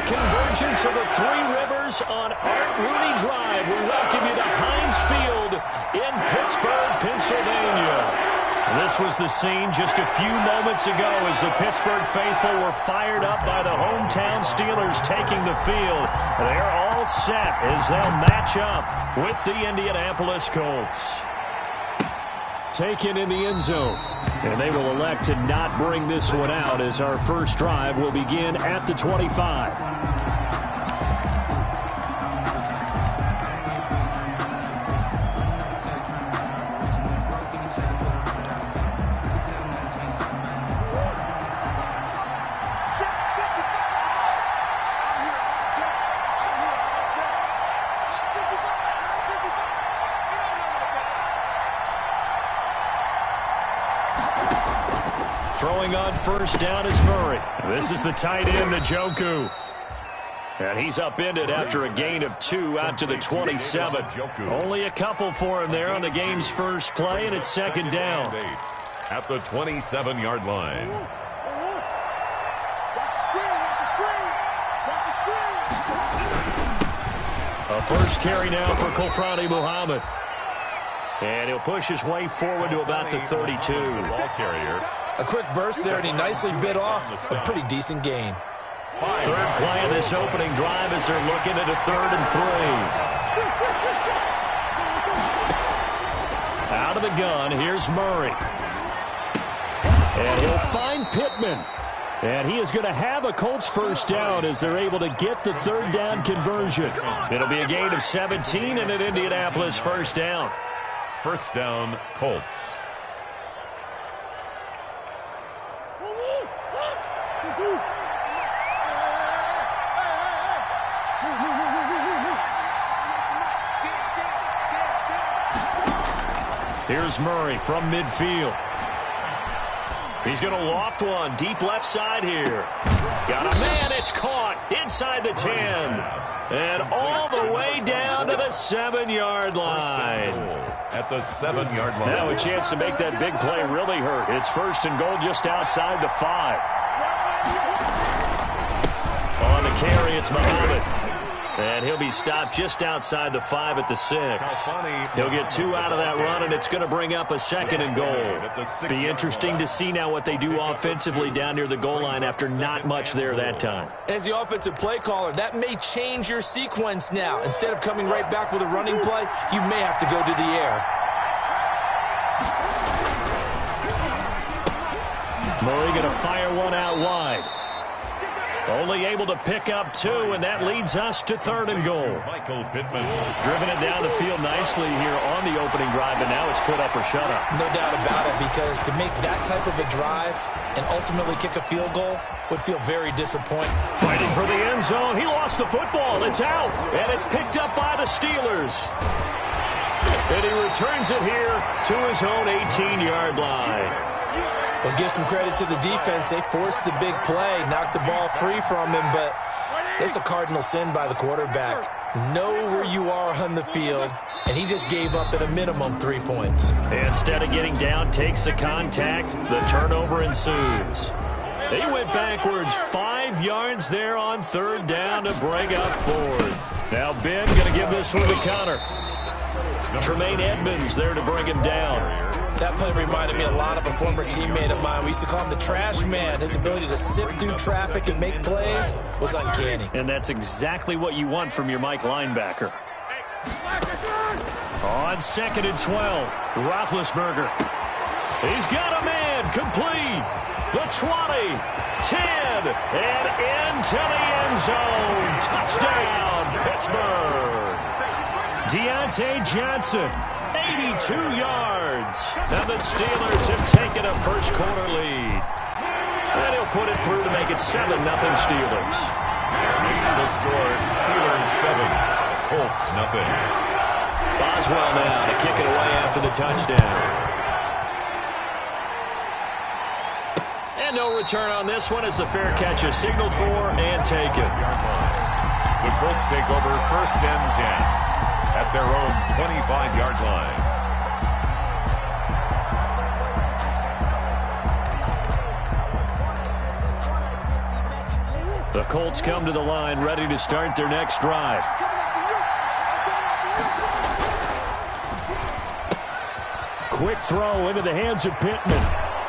convergence of the Three Rivers on Art Rooney Drive. We welcome you to Heinz Field in Pittsburgh, Pennsylvania. This was the scene just a few moments ago as the Pittsburgh faithful were fired up by the hometown Steelers taking the field. They're all set as they'll match up with the Indianapolis Colts. Taken in the end zone. And they will elect to not bring this one out as our first drive will begin at the 25. Throwing on first down is Murray. This is the tight end, Njoku. And he's upended after a gain of 2 out to the 27. Only a couple for him there on the game's first play, and it's second down. At the 27-yard line. A first carry now for Kofrani Muhammad. And he'll push his way forward to about the 32. Ball carrier. A quick burst there, and he nicely bit off a pretty decent gain. Third play of this opening drive as they're looking at a 3rd and 3. Out of the gun, here's Murray. And he'll find Pittman. And he is going to have a Colts first down as they're able to get the 3rd down conversion. It'll be a gain of 17 and an Indianapolis first down. First down, Colts. Here's Murray from midfield. He's going to loft one deep left side here. Got a man, it's caught inside the 10. And all the way down to the 7-yard line. At the 7-yard line. Now a chance to make that big play really hurt. It's first and goal just outside the 5. On the carry, it's Muhammad. And he'll be stopped just outside the 5 at the 6. He'll get 2 out of that run, and it's going to bring up a 2nd and goal. Be interesting to see now what they do offensively down near the goal line after not much there that time. As the offensive play caller, that may change your sequence now. Instead of coming right back with a running play, you may have to go to the air. Murray going to fire one out wide. Only able to pick up 2, and that leads us to 3rd and goal. Michael Pittman. Driven it down the field nicely here on the opening drive, and now it's put up or shut up. No doubt about it, because to make that type of a drive and ultimately kick a field goal would feel very disappointing. Fighting for the end zone. He lost the football. It's out, and it's picked up by the Steelers. And he returns it here to his own 18-yard line. We'll give some credit to the defense. They forced the big play, knocked the ball free from him, but it's a cardinal sin by the quarterback. Know where you are on the field, and he just gave up at a minimum 3 points. Instead of getting down, takes the contact. The turnover ensues. They went backwards 5 yards there on 3rd down to bring up 4th. Now Ben going to give this one to Connor. Tremaine Edmonds there to bring him down. That play reminded me a lot of a former teammate of mine. We used to call him the trash man. His ability to sift through traffic and make plays was uncanny. And that's exactly what you want from your Mike linebacker. On 2nd and 12, Roethlisberger. He's got a man, complete. The 20, 10, and into the end zone. Touchdown, Pittsburgh. Deontay Johnson, 82 yards. Now the Steelers have taken a first quarter lead. And he'll put it through to make it 7-0 Steelers. Makes the score Steelers 7, Colts 0. Boswell now to kick it away after the touchdown. And no return on this one as the fair catch is signaled for and taken. The Colts take over 1st and 10 at their own 25-yard line. The Colts come to the line, ready to start their next drive. Quick throw into the hands of Pittman.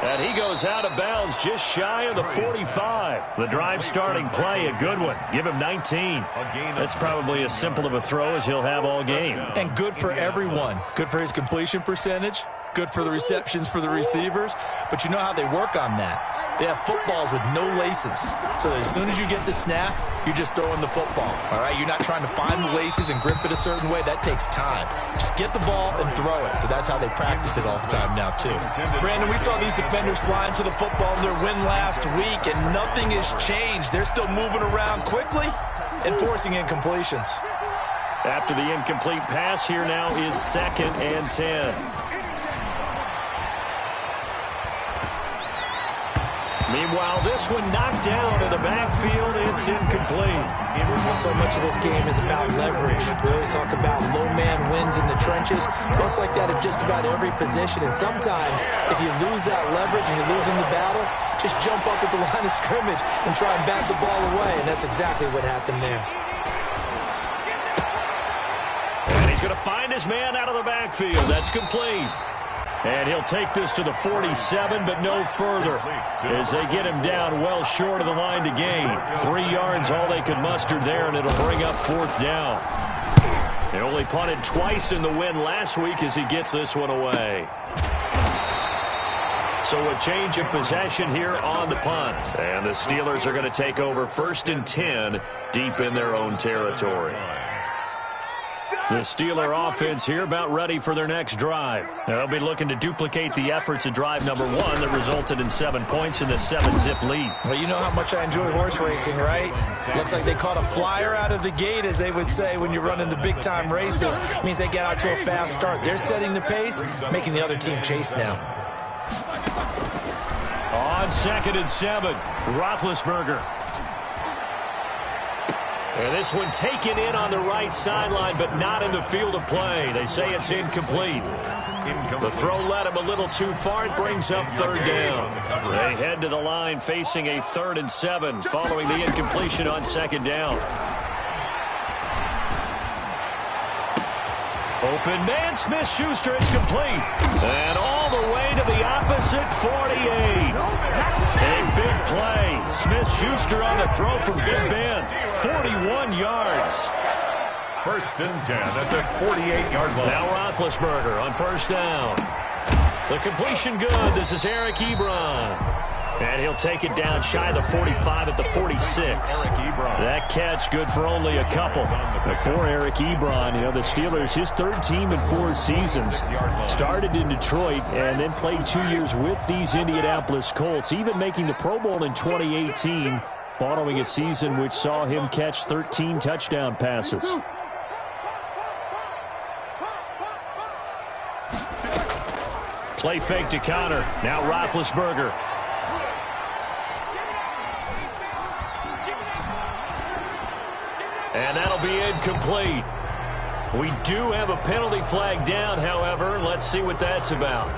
And he goes out of bounds just shy of the 45. The drive starting play, a good one. Give him 19. That's probably as simple of a throw as he'll have all game. And good for everyone. Good for his completion percentage. Good for the receptions for the receivers. But you know how they work on that. They have footballs with no laces. So as soon as you get the snap, you're just throwing the football. All right, you're not trying to find the laces and grip it a certain way. That takes time. Just get the ball and throw it. So that's how they practice it all the time now, too. Brandon, we saw these defenders flying to the football in their win last week, and nothing has changed. They're still moving around quickly and forcing incompletions. After the incomplete pass, here now is 2nd and 10. Meanwhile, this one knocked down in the backfield. It's incomplete. So much of this game is about leverage. We always talk about low man wins in the trenches. Well, it's like that at just about every position. And sometimes, if you lose that leverage and you're losing the battle, just jump up at the line of scrimmage and try and bat the ball away. And that's exactly what happened there. And he's going to find his man out of the backfield. That's complete. And he'll take this to the 47, but no further, as they get him down well short of the line to gain. 3 yards, all they could muster there, and it'll bring up 4th down. They only punted twice in the win last week as he gets this one away. So a change of possession here on the punt. And the Steelers are going to take over 1st and 10 deep in their own territory. The Steeler offense here about ready for their next drive. They'll be looking to duplicate the efforts of drive number 1 that resulted in 7 points in the 7-zip lead. Well, you know how much I enjoy horse racing, right? Looks like they caught a flyer out of the gate, as they would say when you're running the big-time races. It means they get out to a fast start. They're setting the pace, making the other team chase now. On 2nd and 7, Roethlisberger. And this one taken in on the right sideline, but not in the field of play. They say it's incomplete. The throw led him a little too far. It brings up 3rd down. They head to the line facing a 3rd and 7 following the incompletion on 2nd down. Open man, Smith-Schuster, it's complete. And all the way to the opposite 48. A big play. Smith-Schuster on the throw from Big Ben. 41 yards. 1st and 10 at the 48-yard line. Now Roethlisberger on 1st down. The completion good. This is Eric Ebron. And he'll take it down shy of the 45 at the 46. That catch good for only a couple. But for Eric Ebron, you know, the Steelers, his 3rd team in 4 seasons. Started in Detroit and then played 2 years with these Indianapolis Colts, even making the Pro Bowl in 2018, following a season which saw him catch 13 touchdown passes. Play fake to Connor. Now Roethlisberger. And that'll be incomplete. We do have a penalty flag down, however. Let's see what that's about.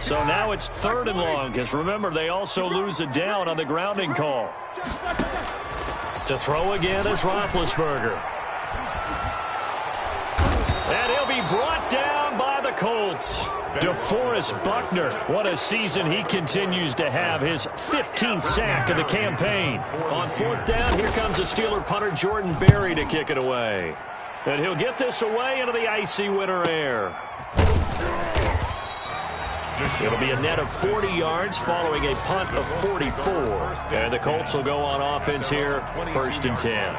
So now it's 3rd and long, because remember, they also lose a down on the grounding call. To throw again is Roethlisberger. And he'll be brought down by the Colts. DeForest Buckner, what a season he continues to have, his 15th sack of the campaign. On 4th down, here comes the Steeler punter Jordan Berry to kick it away. And he'll get this away into the icy winter air. It'll be a net of 40 yards following a punt of 44. And the Colts will go on offense here, 1st and 10.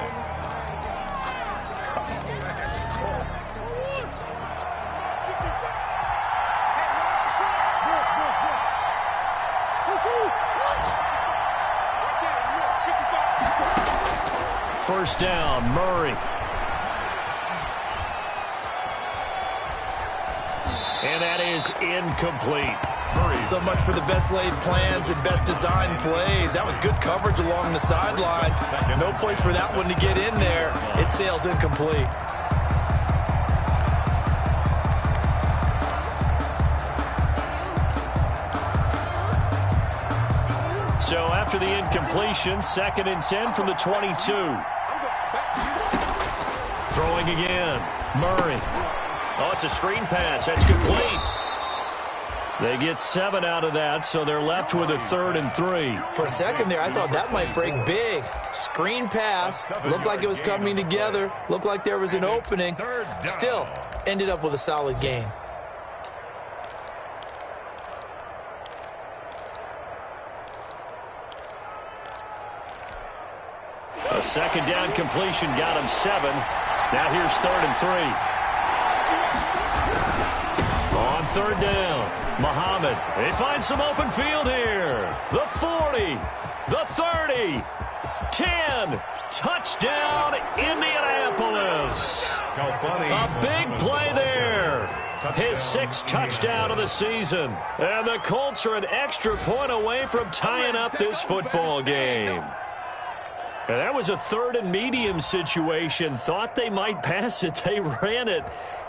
First down, Murray. And that is incomplete. So much for the best laid plans and best designed plays. That was good coverage along the sidelines. No place for that one to get in there. It sails incomplete. So after the incompletion, 2nd and 10 from the 22. Throwing again. Murray. Oh, it's a screen pass. That's complete. They get 7 out of that, so they're left with a 3rd and 3. For a second there, I thought that might break big. Screen pass. Looked like it was coming together. Looked like there was an opening. Still, ended up with a solid game. A 2nd down completion got him 7. Now here's 3rd and 3. On 3rd down, Muhammad. They find some open field here. The 40, the 30, 10. Touchdown, Indianapolis. A big play there. His 6th touchdown of the season. And the Colts are an extra point away from tying up this football game. And that was a 3rd and medium situation. Thought they might pass it. They ran it,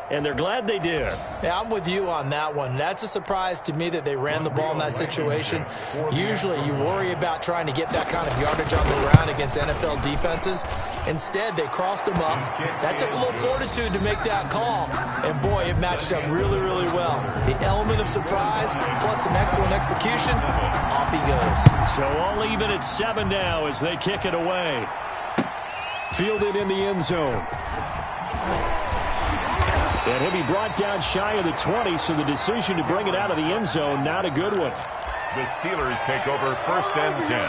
and they're glad they did. Yeah, I'm with you on that one. That's a surprise to me that they ran the ball in that situation. Usually you worry about trying to get that kind of yardage on the ground against NFL defenses. Instead, they crossed them up. That took a little fortitude to make that call. And, boy, it matched up really, really well. The element of surprise plus some excellent execution, off he goes. So all even at 7 now as they kick it away. Fielded in the end zone. And he'll be brought down shy of the 20, so the decision to bring it out of the end zone, not a good one. The Steelers take over 1st and 10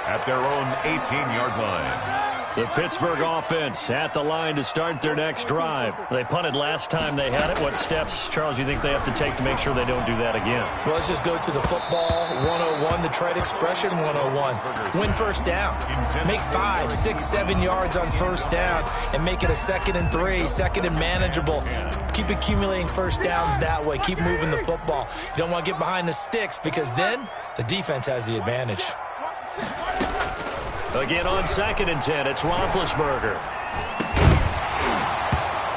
at their own 18-yard line. The Pittsburgh offense at the line to start their next drive. They punted last time they had it. What steps, Charles, you think they have to take to make sure they don't do that again? Well, let's just go to the football 101, the trade expression 101. Win 1st down. Make 5, 6, 7 yards on 1st down and make it a 2nd and 3, 2nd and manageable. Keep accumulating 1st downs that way. Keep moving the football. You don't want to get behind the sticks because then the defense has the advantage. Again on 2nd and 10, it's Roethlisberger.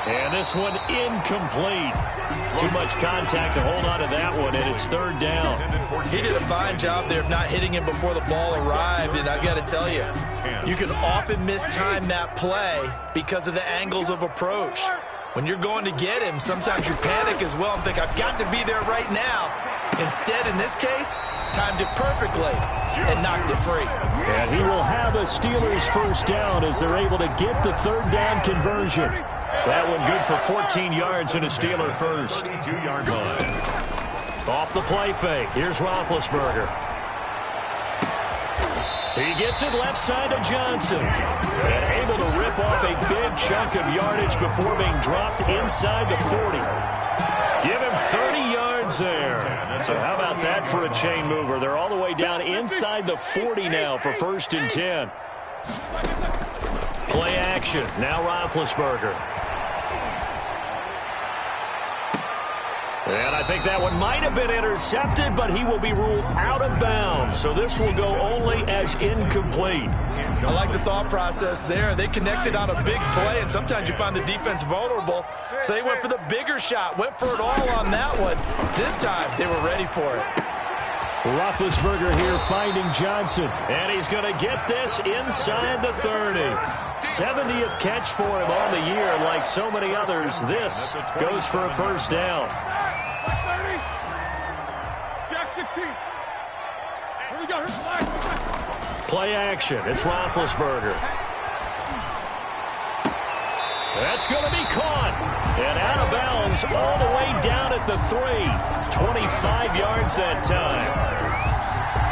And this one incomplete. Too much contact to hold on to that one, and it's 3rd down. He did a fine job there of not hitting him before the ball arrived, and I've got to tell you, you can often mistime that play because of the angles of approach. When you're going to get him, sometimes you panic as well and think, I've got to be there right now. Instead, in this case, timed it perfectly and knocked it free. And he will have a Steelers 1st down as they're able to get the 3rd down conversion. That one good for 14 yards and a Steeler 1st. 22-yard line. Off the play fake. Here's Roethlisberger. He gets it left side to Johnson. And able to rip off a big chunk of yardage before being dropped inside the 40. Give him 30 yards there. So how about that for a chain mover? They're all the way down inside the 40 now for 1st and 10. Play action. Now Roethlisberger. And I think that one might have been intercepted, but he will be ruled out of bounds. So this will go only as incomplete. I like the thought process there. They connected on a big play, and sometimes you find the defense vulnerable. So they went for the bigger shot, went for it all on that one. This time, they were ready for it. Roethlisberger here finding Johnson. And he's going to get this inside the 30. 70th catch for him on the year. Like so many others, this goes for a 1st down. Play action. It's Roethlisberger. That's going to be caught. And out of bounds all the way down at the 3. 25 yards that time.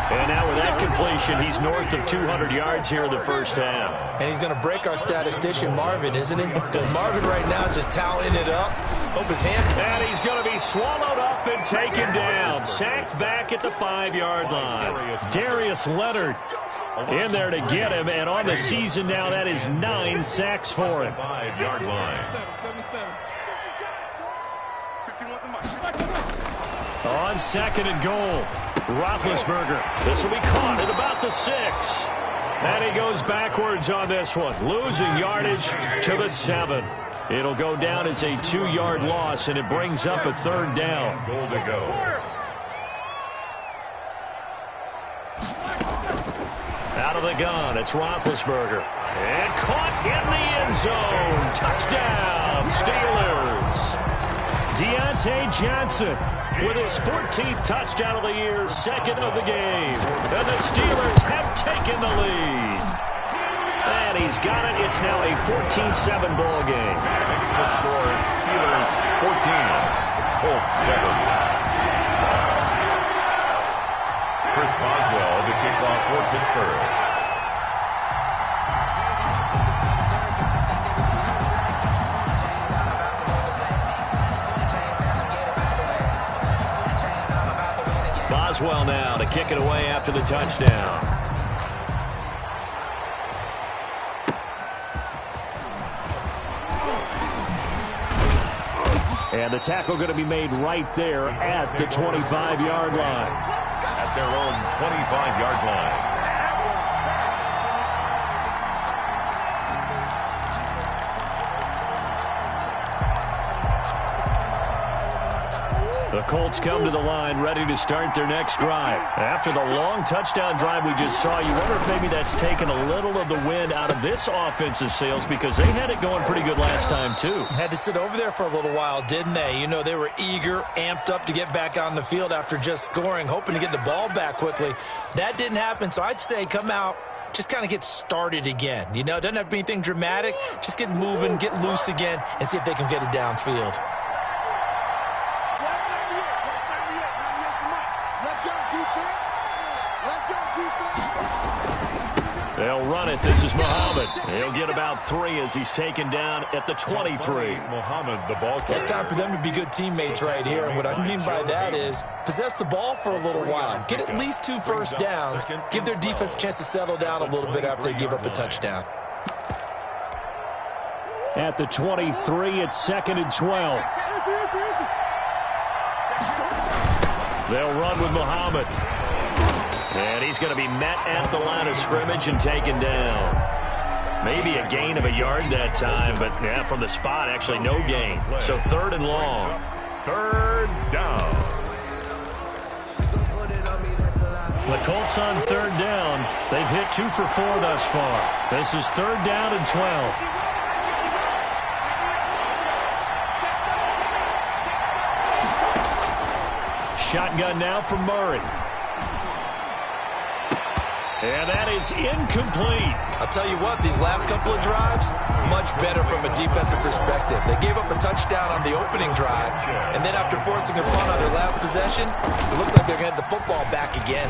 And now with that completion, he's north of 200 yards here in the 1st half. And he's going to break our statistician, Marvin, isn't he? Because Marvin right now is just toweling it up. Hope his hand... And he's going to be swallowed up and taken down. Sacked back at the 5-yard line. Darius Leonard in there to get him. And on the season now, that is 9 sacks for him. 5-yard line. On 2nd and goal, Roethlisberger. This will be caught at about the 6. And he goes backwards on this one, losing yardage to the 7. It'll go down as a 2-yard loss, and it brings up a 3rd down. Goal to go. Out of the gun, it's Roethlisberger. And caught in the end zone. Touchdown, Steelers. Deontay Johnson with his 14th touchdown of the year, second of the game. And the Steelers have taken the lead. And he's got it. It's now a 14-7 ball game. Makes the score Steelers 14, Colts 7. Chris Boswell to kick off for Pittsburgh. Boswell now to kick it away after the touchdown. And the tackle going to be made right there at the 25-yard line. At their own 25-yard line. The Colts come to the line ready to start their next drive. After the long touchdown drive we just saw, you wonder if maybe that's taken a little of the wind out of this offensive sails, because they had it going pretty good last time too. Had to sit over there for a little while, didn't they? You know, they were eager, amped up to get back on the field after just scoring, hoping to get the ball back quickly. That didn't happen, so I'd say come out, just kind of get started again. You know, it doesn't have to be anything dramatic. Just get moving, get loose again, and see if they can get it downfield. They'll run it. This is Muhammad. He'll get about 3 as he's taken down at the 23. Muhammad, the ball carrier. It's time for them to be good teammates right here. And what I mean by that is possess the ball for a little while. Get at least 2 first downs. Give their defense a chance to settle down a little bit after they give up a touchdown. At the 23, it's 2nd and 12. They'll run with Muhammad. And he's going to be met at the line of scrimmage and taken down. Maybe a gain of a yard that time, but yeah, from the spot, actually no gain. So 3rd and long. 3rd down. The Colts on 3rd down. They've hit 2 for 4 thus far. This is 3rd down and 12. Shotgun now from Murray. And that is incomplete. I'll tell you what, these last couple of drives, much better from a defensive perspective. They gave up a touchdown on the opening drive, and then after forcing a punt on their last possession, it looks like they're going to get the football back again.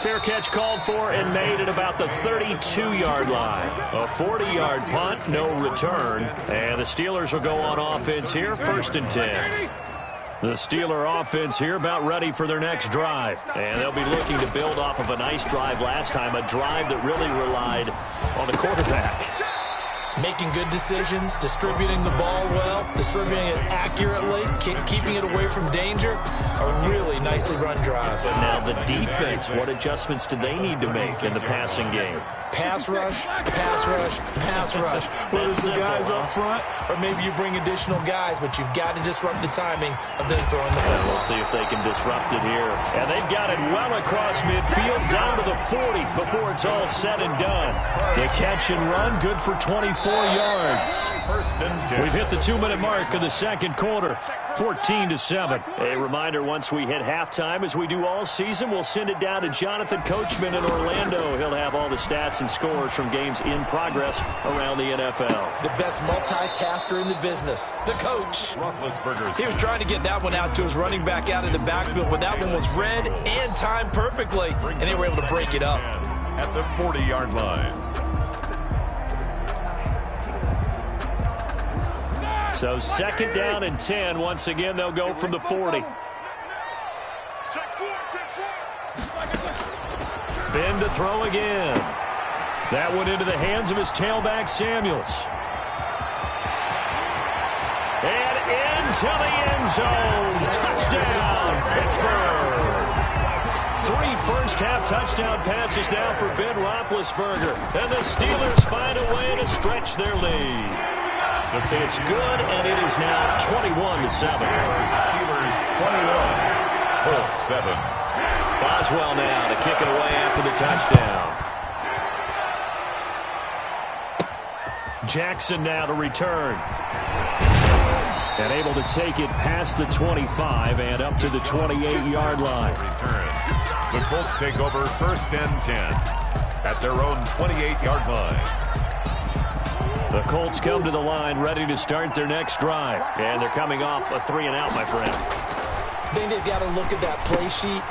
Fair catch called for and made at about the 32-yard line. A 40-yard punt, no return. And the Steelers will go on offense here, 1st and 10. The Steeler offense here about ready for their next drive. And they'll be looking to build off of a nice drive last time, a drive that really relied on the quarterback. Making good decisions, distributing the ball well, distributing it accurately, keeping it away from danger. A really nicely run drive. But now the defense, what adjustments do they need to make in the passing game? Pass rush, pass rush, pass rush. Whether it's the guys up front or maybe you bring additional guys, but you've got to disrupt the timing of them throwing the ball. And we'll see if they can disrupt it here. And they've got it well across midfield, down to the 40 before it's all said and done. The catch and run, good for 24 yards. 1st and 10. We've hit the 2-minute mark of the 2nd quarter, 14-7. A reminder, once we hit halftime, as we do all season, we'll send it down to Jonathan Coachman in Orlando. He'll have all the stats and scores from games in progress around the NFL. The best multitasker in the business, the coach. He was trying to get that one out to his running back out of the backfield, but that one was read and timed perfectly, and they were able to break it up. At the 40-yard line. So 2nd down and 10. Once again, they'll go from the 40. Ben to throw again. That one into the hands of his tailback, Samuels. And into the end zone. Touchdown, Pittsburgh. 3 first-half touchdown passes now for Ben Roethlisberger. And the Steelers find a way to stretch their lead. It's good, and it is now 21-7. Steelers 21, Colts 7. Boswell now to kick it away after the touchdown. Jackson now to return. And able to take it past the 25 and up to the 28-yard line. The Colts take over 1st and 10 at their own 28-yard line. The Colts come to the line ready to start their next drive. And they're coming off a 3-and-out, my friend. I think they've got to look at that play sheet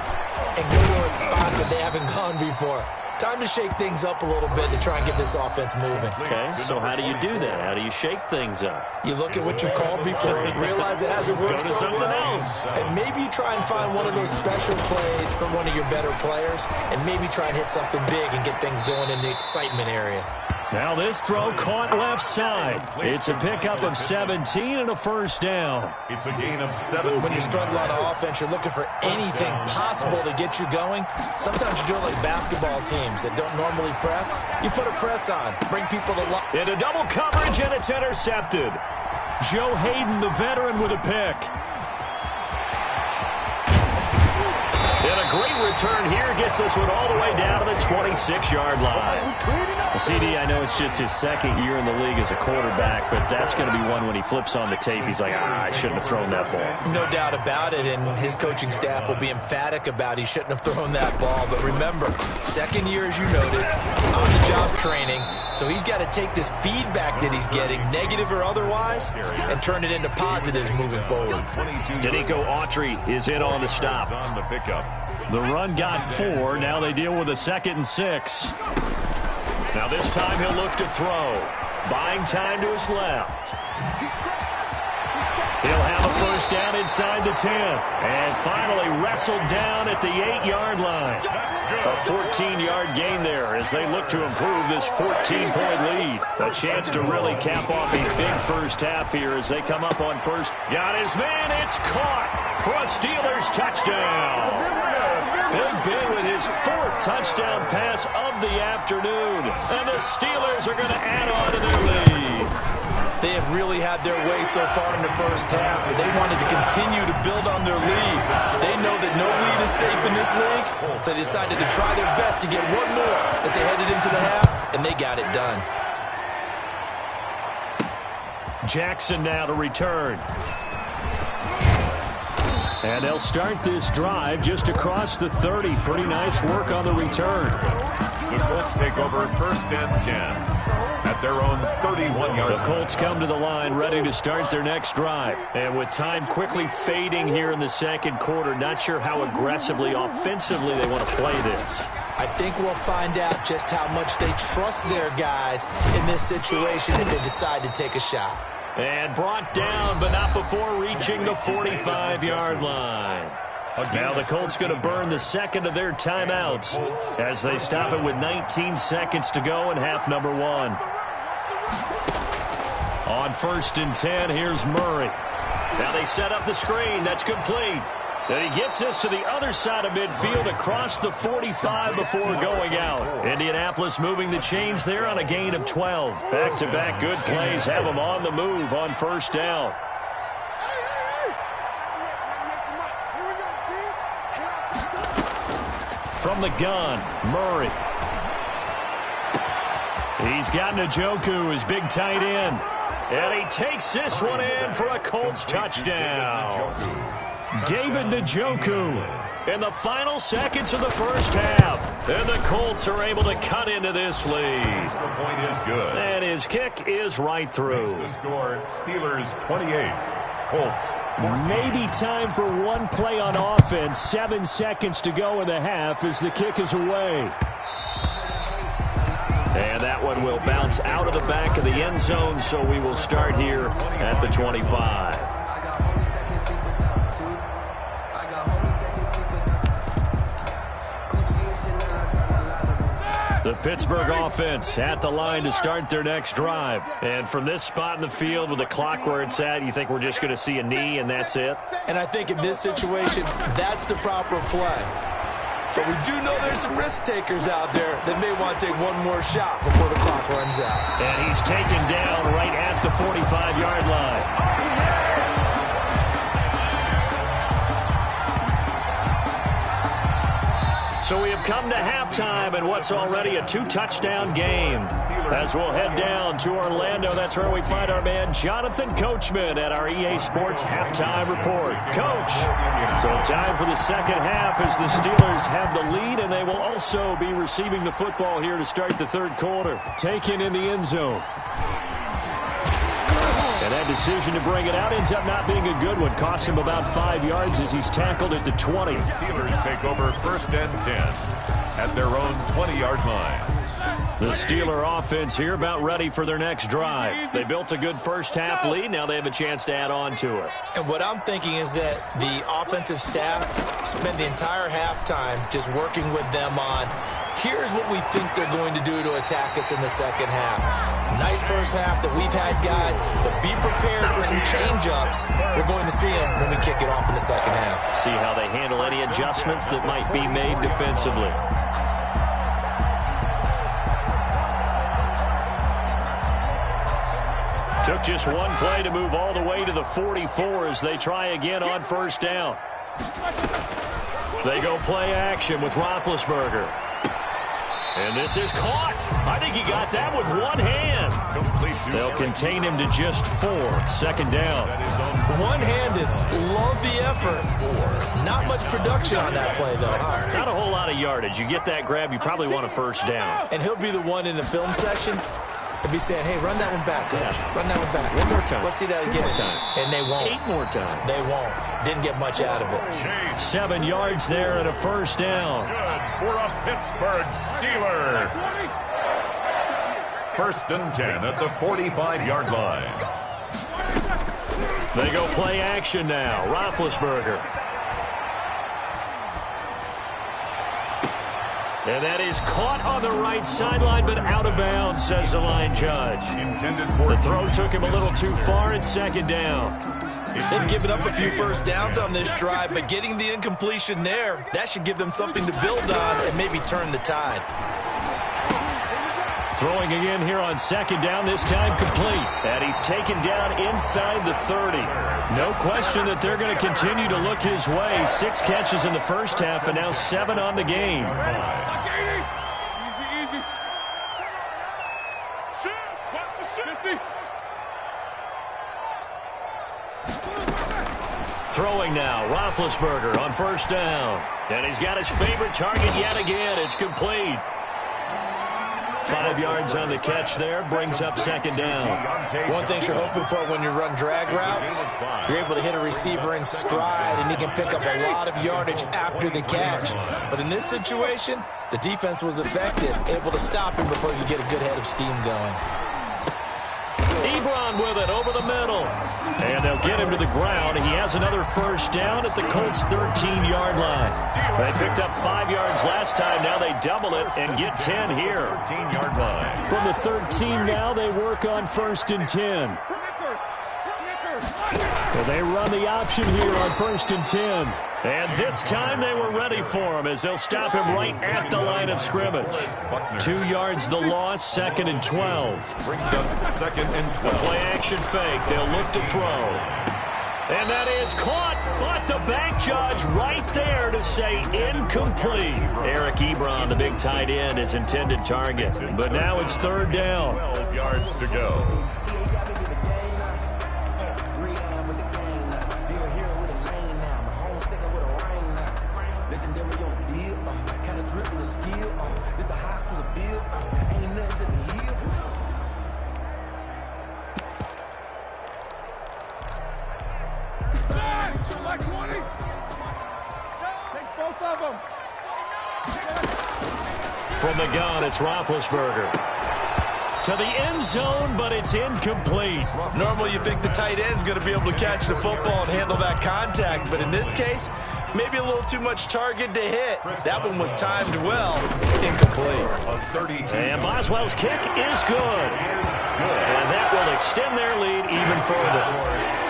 and go to a spot that they haven't gone before. Time to shake things up a little bit to try and get this offense moving. Okay, so how do you do that? How do you shake things up? You look at what you've called before, realize it hasn't worked so something well, else. and maybe you try and find one of those special plays from one of your better players, and maybe try and hit something big and get things going in the excitement area. Now this throw caught left side. It's a pickup of 17 and a first down. It's a gain of 7. When you struggle on offense, you're looking for anything possible to get you going. Sometimes you do it like basketball teams that don't normally press. You put a press on, bring people to life. Into double coverage, and it's intercepted. Joe Hayden, the veteran, with a pick. And a great return here gets this one all the way down to the 26-yard line. CD, I know it's just his second year in the league as a quarterback, but that's going to be one when he flips on the tape. He's like, I shouldn't have thrown that ball. No doubt about it, and his coaching staff will be emphatic about he shouldn't have thrown that ball. But remember, second year, as you noted, on-the-job training, so he's got to take this feedback that he's getting, negative or otherwise, and turn it into positives moving forward. Danico Autry is in on the stop. On the pickup. The run got 4. Now they deal with a 2nd and 6. Now this time he'll look to throw. Buying time to his left. He'll have a first down inside the 10. And finally wrestled down at the 8-yard line. A 14-yard gain there as they look to improve this 14-point lead. A chance to really cap off a big first half here as they come up on first. Got his man. It's caught for a Steelers touchdown. Big Ben with his 4th touchdown pass of the afternoon. And the Steelers are going to add on to their lead. They have really had their way so far in the first half, but they wanted to continue to build on their lead. They know that no lead is safe in this league, so they decided to try their best to get one more as they headed into the half, and they got it done. Jackson now to return. And they'll start this drive just across the 30. Pretty nice work on the return. The Colts take over 1st and 10 at their own 31-yard line. The Colts come to the line ready to start their next drive. And with time quickly fading here in the second quarter, not sure how aggressively, offensively they want to play this. I think we'll find out just how much they trust their guys in this situation if they decide to take a shot. And brought down, but not before reaching the 45-yard line. Now the Colts going to burn the second of their timeouts as they stop it with 19 seconds to go in half number 1. On 1st and 10, here's Murray. Now they set up the screen. That's complete. And he gets this to the other side of midfield across the 45 before going out. Indianapolis moving the chains there on a gain of 12. Back-to-back good plays have them on the move on first down. From the gun, Murray. He's got Njoku, his big tight end. And he takes this one in for a Colts touchdown. David Njoku in the final seconds of the first half. And the Colts are able to cut into this lead. The point is good. And his kick is right through. The score, Steelers 28, Colts 14. Maybe time for one play on offense. 7 seconds to go in the half as the kick is away. And that one will bounce out of the back of the end zone, so we will start here at the 25. The Pittsburgh offense at the line to start their next drive. And from this spot in the field with the clock where it's at, you think we're just going to see a knee and that's it? And I think in this situation, that's the proper play. But we do know there's some risk takers out there that may want to take one more shot before the clock runs out. And he's taken down right at the 45-yard line. So we have come to halftime in what's already a 2-touchdown game. As we'll head down to Orlando, that's where we find our man Jonathan Coachman at our EA Sports Halftime Report. Coach, so time for the second half as the Steelers have the lead, and they will also be receiving the football here to start the third quarter. Taken in the end zone. And that decision to bring it out ends up not being a good one. Costs him about 5 yards as he's tackled at the 20. The Steelers take over 1st and 10 at their own 20-yard line. The Steeler offense here about ready for their next drive. They built a good first-half lead. Now they have a chance to add on to it. And what I'm thinking is that the offensive staff spent the entire halftime just working with them on, here's what we think they're going to do to attack us in the second half. Nice first half that we've had, guys, but be prepared for some change-ups. We're going to see them when we kick it off in the second half. See how they handle any adjustments that might be made defensively. Took just one play to move all the way to the 44 as they try again on first down. They go play action with Roethlisberger. And this is caught. I think he got that with one hand. They'll contain him to just 4. Second down. One-handed. Love the effort. Not much production on that play, though. Not a whole lot of yardage. You get that grab, you probably want a first down. And he'll be the one in the film session. He'll be saying, hey, run that one back, coach. Yeah. Run that one back. One more time. Let's see that again. 2 more time. And they won't. 8 more times. They won't. Didn't get much out of it. 7 yards there and a first down. Good for a Pittsburgh Steeler. 1st and 10 at the 45-yard line. They go play action now. Roethlisberger. And that is caught on the right sideline, but out of bounds, says the line judge. The throw took him a little too far at second down. They've given up a few first downs on this drive, but getting the incompletion there, that should give them something to build on and maybe turn the tide. Throwing again here on second down, this time complete. And he's taken down inside the 30. No question that they're going to continue to look his way. 6 catches in the first half and now 7 on the game. Throwing now, Roethlisberger on first down. And he's got his favorite target yet again. It's complete. 5 yards on the catch there, brings up second down. One thing you're hoping for when you run drag routes, you're able to hit a receiver in stride, and he can pick up a lot of yardage after the catch. But in this situation, the defense was effective, able to stop him before you get a good head of steam going. Ebron with it over the middle. And they'll get him to the ground. He has another first down at the Colts' 13-yard line. They picked up 5 yards last time. Now they double it and get 10 here. 13-yard line. From the 13 now, they work on 1st and 10. So they run the option here on 1st and 10. And this time they were ready for him as they'll stop him right at the line of scrimmage. 2 yards the loss, 2nd and 12. Brings up 2nd and 12. Play action fake. They'll look to throw. And that is caught, but the back judge right there to say incomplete. Eric Ebron, the big tight end, is intended target. But now it's 3rd down. 12 yards to go. From the gun, it's Roethlisberger. To the end zone, but it's incomplete. Normally you think the tight end's going to be able to catch the football and handle that contact, but in this case, maybe a little too much target to hit. That one was timed well. Incomplete. And Boswell's kick is good. And that will extend their lead even further.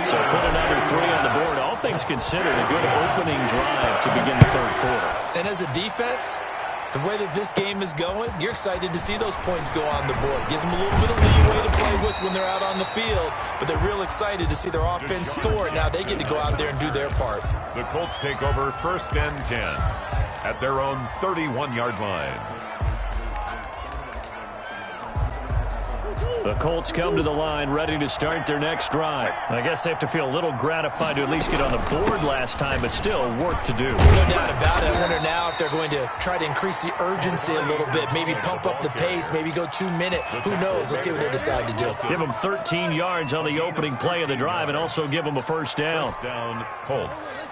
So put another 3 on the board. All things considered, a good opening drive to begin the third quarter. And as a defense, The way that this game is going, you're excited to see those points go on the board. Gives them a little bit of leeway to play with when they're out on the field, but they're real excited to see their offense score. Now they get to go out there and do their part. The Colts take over 1st and 10 at their own 31-yard line. The Colts come to the line ready to start their next drive. I guess they have to feel a little gratified to at least get on the board last time, but still work to do. No doubt about it. I wonder now if they're going to try to increase the urgency a little bit, maybe pump up the pace, maybe go 2-minute. Who knows? Let's see what they decide to do. Give them 13 yards on the opening play of the drive and also give them a first down. First down, Colts.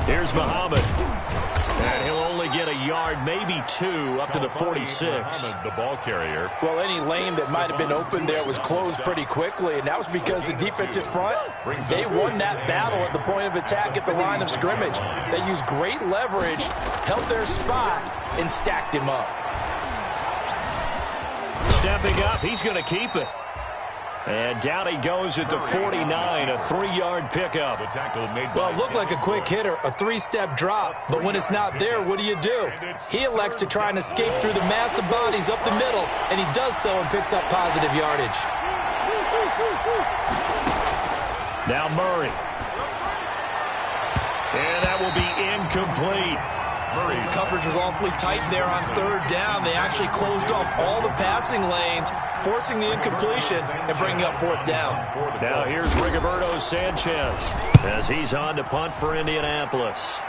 Here's Muhammad. And he'll only get a yard, maybe 2, up to the 46. Muhammad, the ball carrier. Well, any lane that might have been open there was closed pretty quickly, and that was because the defensive front, they won that battle at the point of attack at the line of scrimmage. They used great leverage, held their spot, and stacked him up. Stepping up, he's going to keep it. And down he goes at the 49, a 3-yard pickup. Well, it looked like a quick hitter, a 3-step drop, but when it's not there, what do? He elects to try and escape through the massive bodies up the middle, and he does so and picks up positive yardage. Now Murray. And that will be incomplete. Coverage was awfully tight there on 3rd down. They actually closed off all the passing lanes, forcing the incompletion and bringing up 4th down. Now here's Rigoberto Sanchez as he's on to punt for Indianapolis.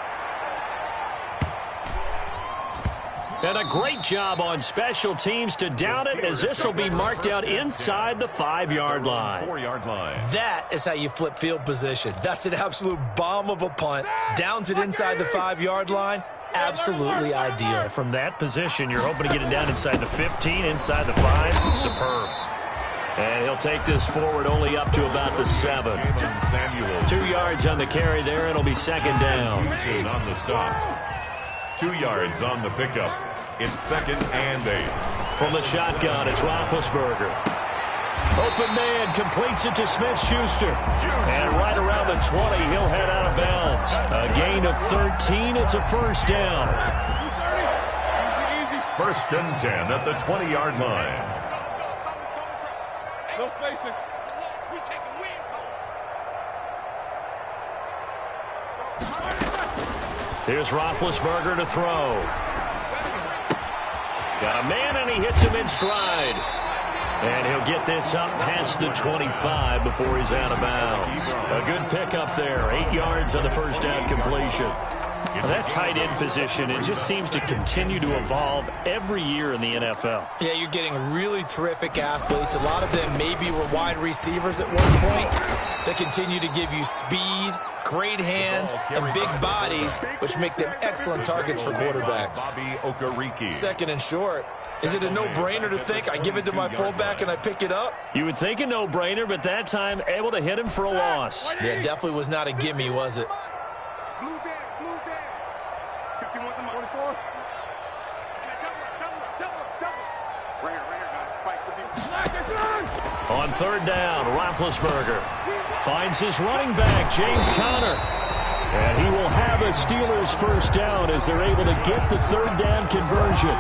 And a great job on special teams to down it, as this will be marked out inside the 5-yard line. 4-yard line. That is how you flip field position. That's an absolute bomb of a punt. Downs it inside the 5-yard line. Absolutely ideal. From that position, you're hoping to get it down inside the 15, inside the 5. Superb. And he'll take this forward only up to about the 7. 2 yards on the carry there. It'll be 2nd down. On the stop. 2 yards on the pickup. It's 2nd and 8. From the shotgun, it's Roethlisberger. Open man completes it to Smith-Schuster. And right around the 20, he'll head out of bounds. A gain of 13. It's a first down. 1st and 10 at the 20-yard line. No spacing. Here's Roethlisberger to throw. Got a man, and he hits him in stride. And he'll get this up past the 25 before he's out of bounds. A good pickup there. 8 yards on the first down completion. That tight end position, it just seems to continue to evolve every year in the NFL. Yeah, you're getting really terrific athletes. A lot of them maybe were wide receivers at one point. They continue to give you speed, great hands, and big bodies, which make them excellent targets for quarterbacks. 2nd and short. Is it a no-brainer to think I give it to my fullback and I pick it up? You would think a no-brainer, but that time able to hit him for a loss. Yeah, definitely was not a gimme, was it? On 3rd down, Roethlisberger finds his running back, James Conner. And he will have a Steelers first down as they're able to get the 3rd down conversion.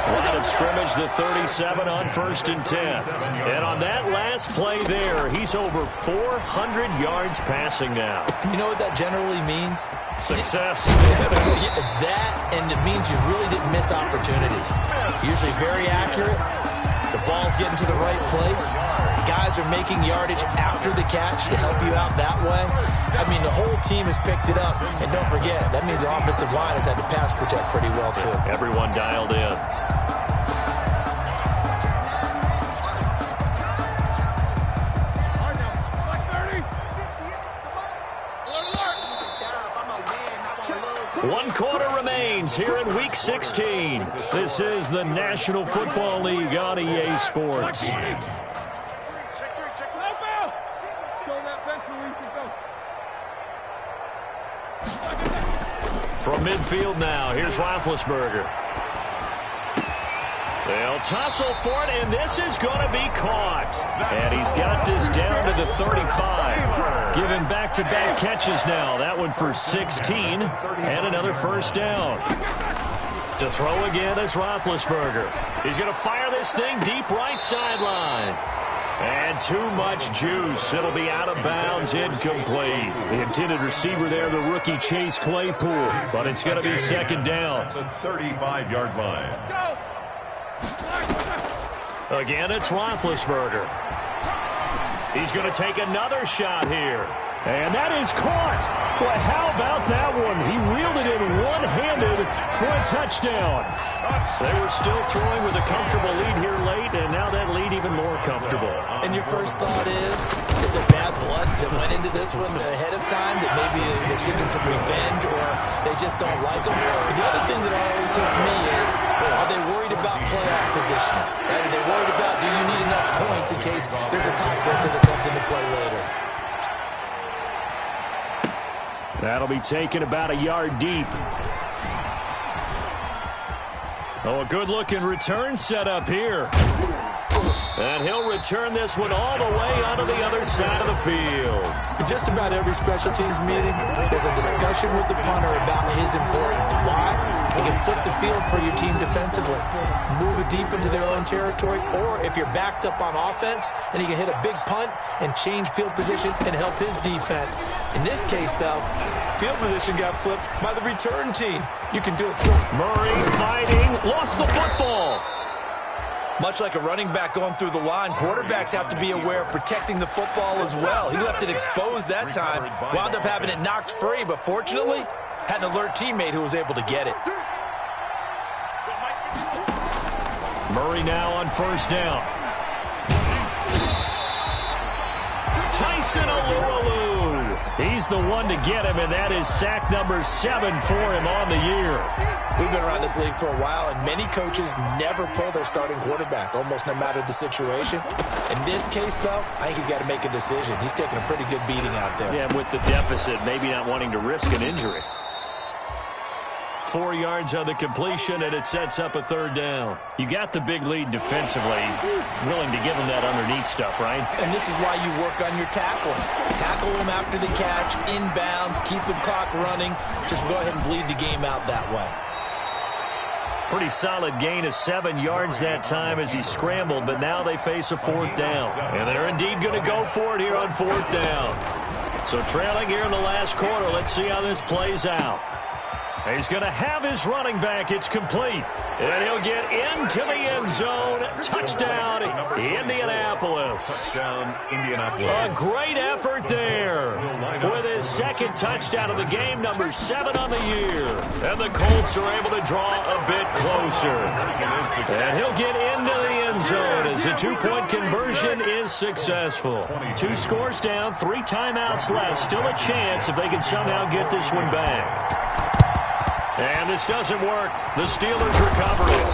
Line of scrimmage, the 37 on 1st and 10. And on that last play there, he's over 400 yards passing now. You know what that generally means? Success. That, and it means you really didn't miss opportunities. Usually very accurate. The ball's getting to the right place. Guys are making yardage after the catch to help you out that way. I mean, the whole team has picked it up. And don't forget, that means the offensive line has had to pass protect pretty well, too. Everyone dialed in. One quarter remains here in Week 16. This is the National Football League on EA Sports. From midfield now, here's Roethlisberger. They'll tussle for it, and this is going to be caught. And he's got this down to the 35. Giving back-to-back catches now. That one for 16, and another first down. To throw again is Roethlisberger. He's going to fire this thing deep right sideline. And too much juice. It'll be out of bounds, incomplete. The intended receiver there, the rookie Chase Claypool. But it's going to be second down. The 35-yard line. Again, it's Roethlisberger. He's going to take another shot here. And that is caught. Boy, how about that one? He reeled it in one-handed for a touchdown. They were still throwing with a comfortable lead here late, and now that lead even more comfortable. And your first thought is it bad blood that went into this one ahead of time, that maybe they're seeking some revenge or they just don't like them? But the other thing that always hits me is, are they worried about playoff positioning? Are they worried about, do you need enough points in case there's a tiebreaker that comes into play later? That'll be taken about a yard deep. Oh, a good-looking return set up here. And he'll return this one all the way onto the other side of the field. In just about every special teams meeting, there's a discussion with the punter about his importance. Why? He can flip the field for your team defensively, move it deep into their own territory, or if you're backed up on offense, then he can hit a big punt and change field position and help his defense. In this case, though, field position got flipped by the return team. You can do it so. Murray fighting, lost the football. Much like a running back going through the line, quarterbacks have to be aware of protecting the football as well. He left it exposed that time, wound up having it knocked free, but fortunately, had an alert teammate who was able to get it. Murray now on first down. Tyson Alualu. He's the one to get him, and that is sack number 7 for him on the year. We've been around this league for a while, and many coaches never pull their starting quarterback, almost no matter the situation. In this case, though, I think he's got to make a decision. He's taking a pretty good beating out there. Yeah, with the deficit, maybe not wanting to risk an injury. 4 yards on the completion, and it sets up a third down. You got the big lead defensively. Willing to give them that underneath stuff, right? And this is why you work on your tackling. Tackle them after the catch, inbounds, keep the clock running. Just go ahead and bleed the game out that way. Pretty solid gain of 7 yards that time as he scrambled, but now they face a fourth down. And they're indeed going to go for it here on fourth down. So trailing here in the last quarter, let's see how this plays out. He's going to have his running back. It's complete. And he'll get into the end zone. Touchdown, Indianapolis. Touchdown, Indianapolis. A great effort there. With his second touchdown of the game, number 7 on the year. And the Colts are able to draw a bit closer. And he'll get into the end zone as the two-point conversion is successful. 2 scores down, 3 timeouts left. Still a chance if they can somehow get this one back. And this doesn't work. The Steelers recover it.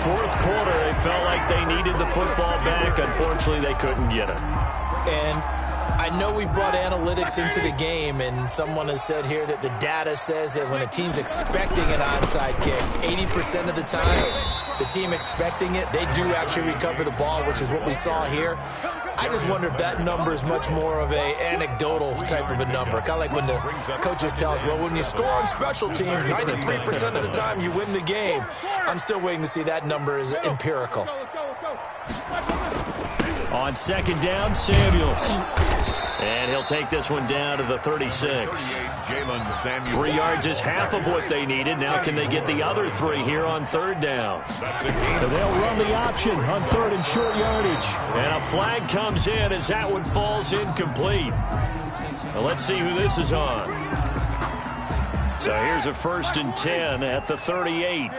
Fourth quarter, they felt like they needed the football back. Unfortunately, they couldn't get it. And I know we brought analytics into the game, and someone has said here that the data says that when a team's expecting an onside kick, 80% of the time, the team expecting it, they do actually recover the ball, which is what we saw here. I just wonder if that number is much more of a anecdotal type of a number. Kind of like when the coaches tell us, well, when you score on special teams, 93% of the time you win the game. I'm still waiting to see that number is empirical. On second down, Samuels. And he'll take this one down to the 36. 3 yards is half of what they needed. Now can they get the other 3 here on third down? So they'll run the option on third and short yardage. And a flag comes in as that one falls incomplete. Now let's see who this is on. So here's a 1st and 10 at the 38.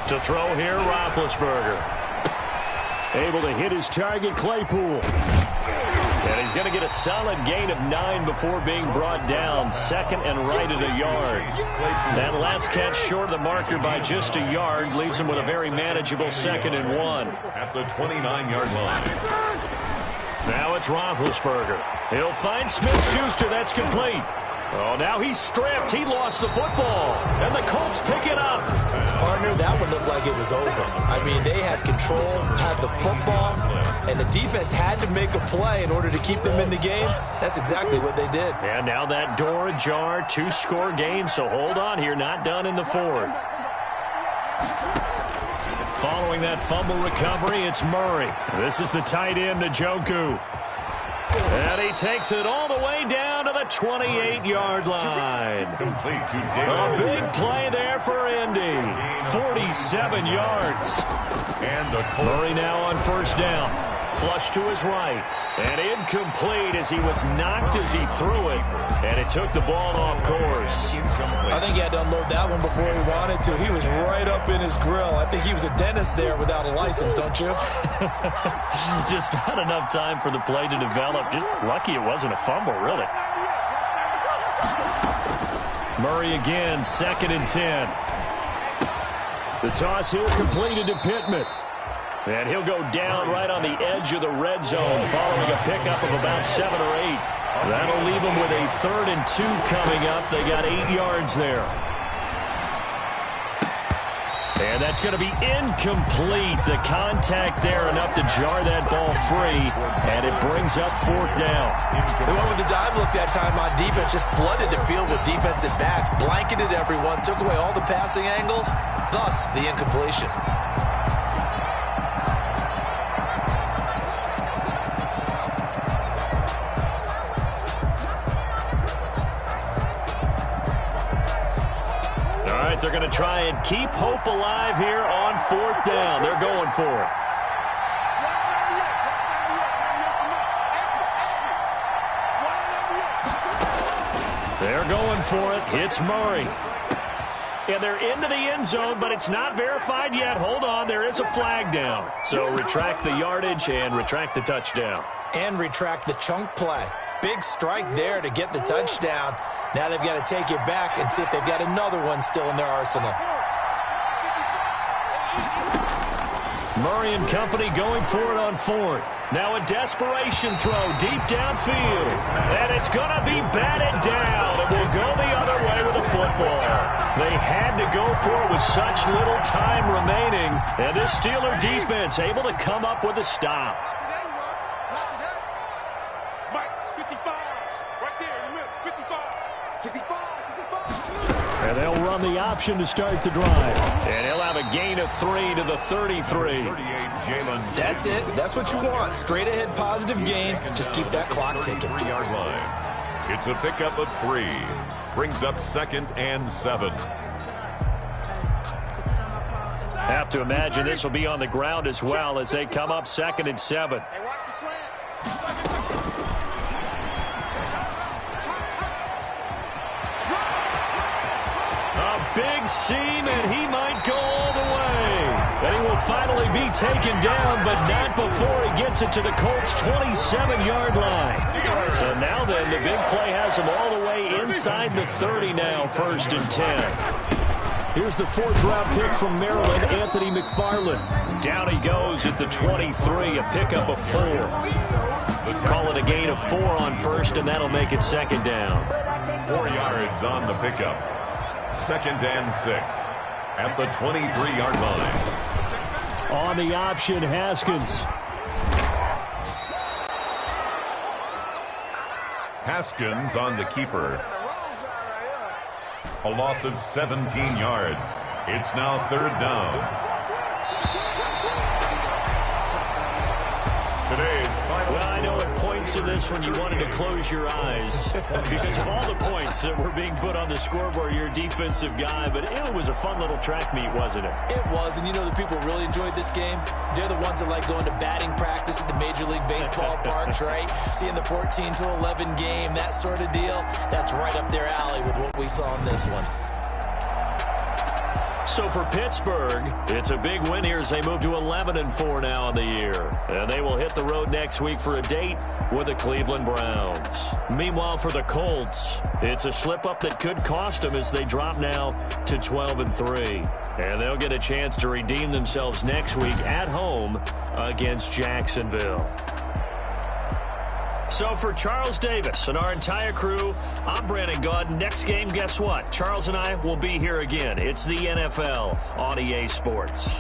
To throw here, Roethlisberger. Able to hit his target, Claypool. And he's going to get a solid gain of 9 before being brought down. Second and right at a yard. That last catch short of the marker by just a yard leaves him with a very manageable 2nd and 1. At the 29-yard line. Now it's Roethlisberger. He'll find Smith-Schuster. That's complete. Oh, now he's stripped. He lost the football. And the Colts pick it up. Partner, that one looked like it was over. I mean, they had control, had the football, and the defense had to make a play in order to keep them in the game. That's exactly what they did. And now that door ajar, 2-score game, so hold on here. Not done in the fourth. Following that fumble recovery, it's Murray. This is the tight end, Njoku. And he takes it all the way down to the 28-yard line. Complete to A David. big play there for Indy. 47 yards. And the Murray now on first down. Flush to his right. And incomplete as he was knocked as he threw it. And it took the ball off course. I think he had to unload that one before he wanted to. He was right up in his grill. I think he was a dentist there without a license, don't you? Just not enough time for the play to develop. Just lucky it wasn't a fumble, really. Murray again, 2nd and 10. The toss here completed to Pittman. And he'll go down right on the edge of the red zone following a pickup of about 7 or 8. That'll leave them with a 3rd and 2 coming up. They got 8 yards there. And that's going to be incomplete. The contact there enough to jar that ball free. And it brings up 4th down. They went with the dive look that time on defense. Just flooded the field with defensive backs. Blanketed everyone. Took away all the passing angles. Thus, the incompletion. They're going to try and keep hope alive here on 4th down. They're going for it. They're going for it. It's Murray. And they're into the end zone, but it's not verified yet. Hold on, there is a flag down. So retract the yardage and retract the touchdown. And retract the chunk play. Big strike there to get the touchdown. Now they've got to take it back and see if they've got another one still in their arsenal. Murray and company going for it on 4th. Now a desperation throw deep downfield. And it's going to be batted down. It will go the other way with the football. They had to go for it with such little time remaining. And this Steeler defense able to come up with a stop. And they'll run the option to start the drive. And he'll have a gain of 3 to the 33. That's it. That's what you want. Straight ahead positive gain. Just keep that clock ticking. 3-yard line. It's a pickup of 3. Brings up 2nd and 7. Have to imagine this will be on the ground as well as they come up 2nd and 7. Big seam, and he might go all the way. And he will finally be taken down, but not before he gets it to the Colts' 27-yard line. So now then, the big play has him all the way inside the 30 now, 1st and 10. Here's the 4th-round pick from Maryland, Anthony McFarland. Down he goes at the 23, a pickup of 4. Call it a gain of 4 on 1st, and that'll make it 2nd down. 4 yards on the pickup. 2nd and 6 at the 23-yard line. On the option, Haskins. Haskins on the keeper. A loss of 17 yards. It's now 3rd down. Today's final. Well, I know at points in this when you wanted to close your eyes because of all the points that were being put on the scoreboard. You're a defensive guy, but it was a fun little track meet, wasn't it? It was, and you know the people really enjoyed this game? They're the ones that like going to batting practice at the Major League Baseball parks, right? Seeing the 14-11 game, that sort of deal. That's right up their alley with what we saw in this one. So for Pittsburgh, it's a big win here as they move to 11-4 now on the year. And they will hit the road next week for a date with the Cleveland Browns. Meanwhile, for the Colts, it's a slip-up that could cost them as they drop now to 12-3. And they'll get a chance to redeem themselves next week at home against Jacksonville. So for Charles Davis and our entire crew, I'm Brandon Gaudin. Next game, guess what? Charles and I will be here again. It's the NFL on EA Sports.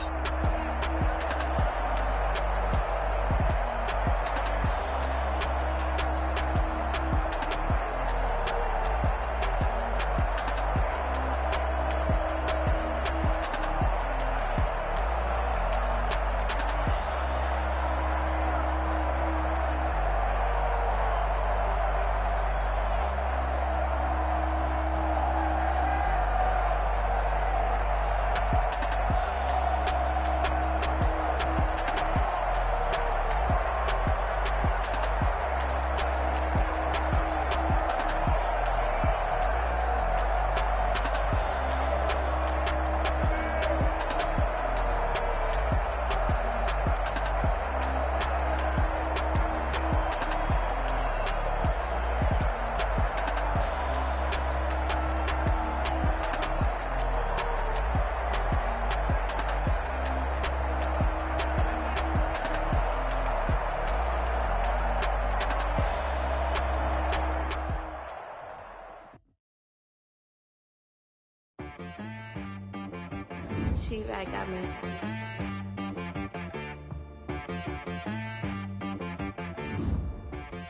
She-Rag got me.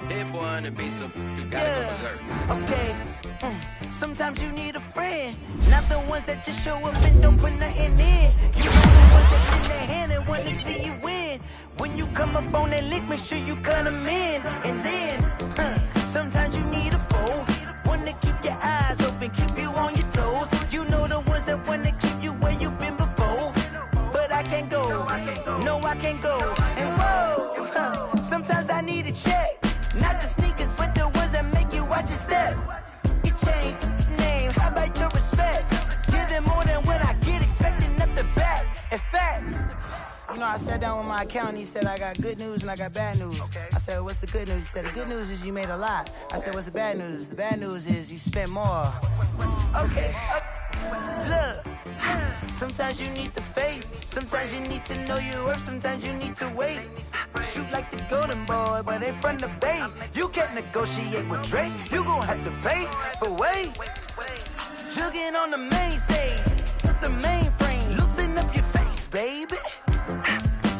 Hit boy on the beat, so you gotta go berserk. Okay. Sometimes you need a friend, not the ones that just show up and don't put nothing in. You know the ones that lend their hand and want to see you win. When you come up on that lick, make sure you cut them in. And then, sometimes you need a foe, one to keep your eyes open, keep you on your toes. You know the ones that want to keep you where you've been before. But I can't go, no I can't go. And whoa, sometimes I need a check. Not the sneakers, but the ones that make you watch your step. You change name, how about your respect? Give them more than what I get, expecting nothing back. In fact, you know, I sat down with my accountant, he said I got good news and I got bad news. I said, what's the good news? He said, the good news is you made a lot. I said, what's the bad news? The bad news is you spent more. Okay, look, sometimes you need the faith, sometimes you need to know your worth, sometimes you need to wait. Shoot like the golden boy, but they from the bay. You can't negotiate with Drake, you gon' have to pay. But wait, jugging on the main stage, with the mainframe, loosen up your face, baby.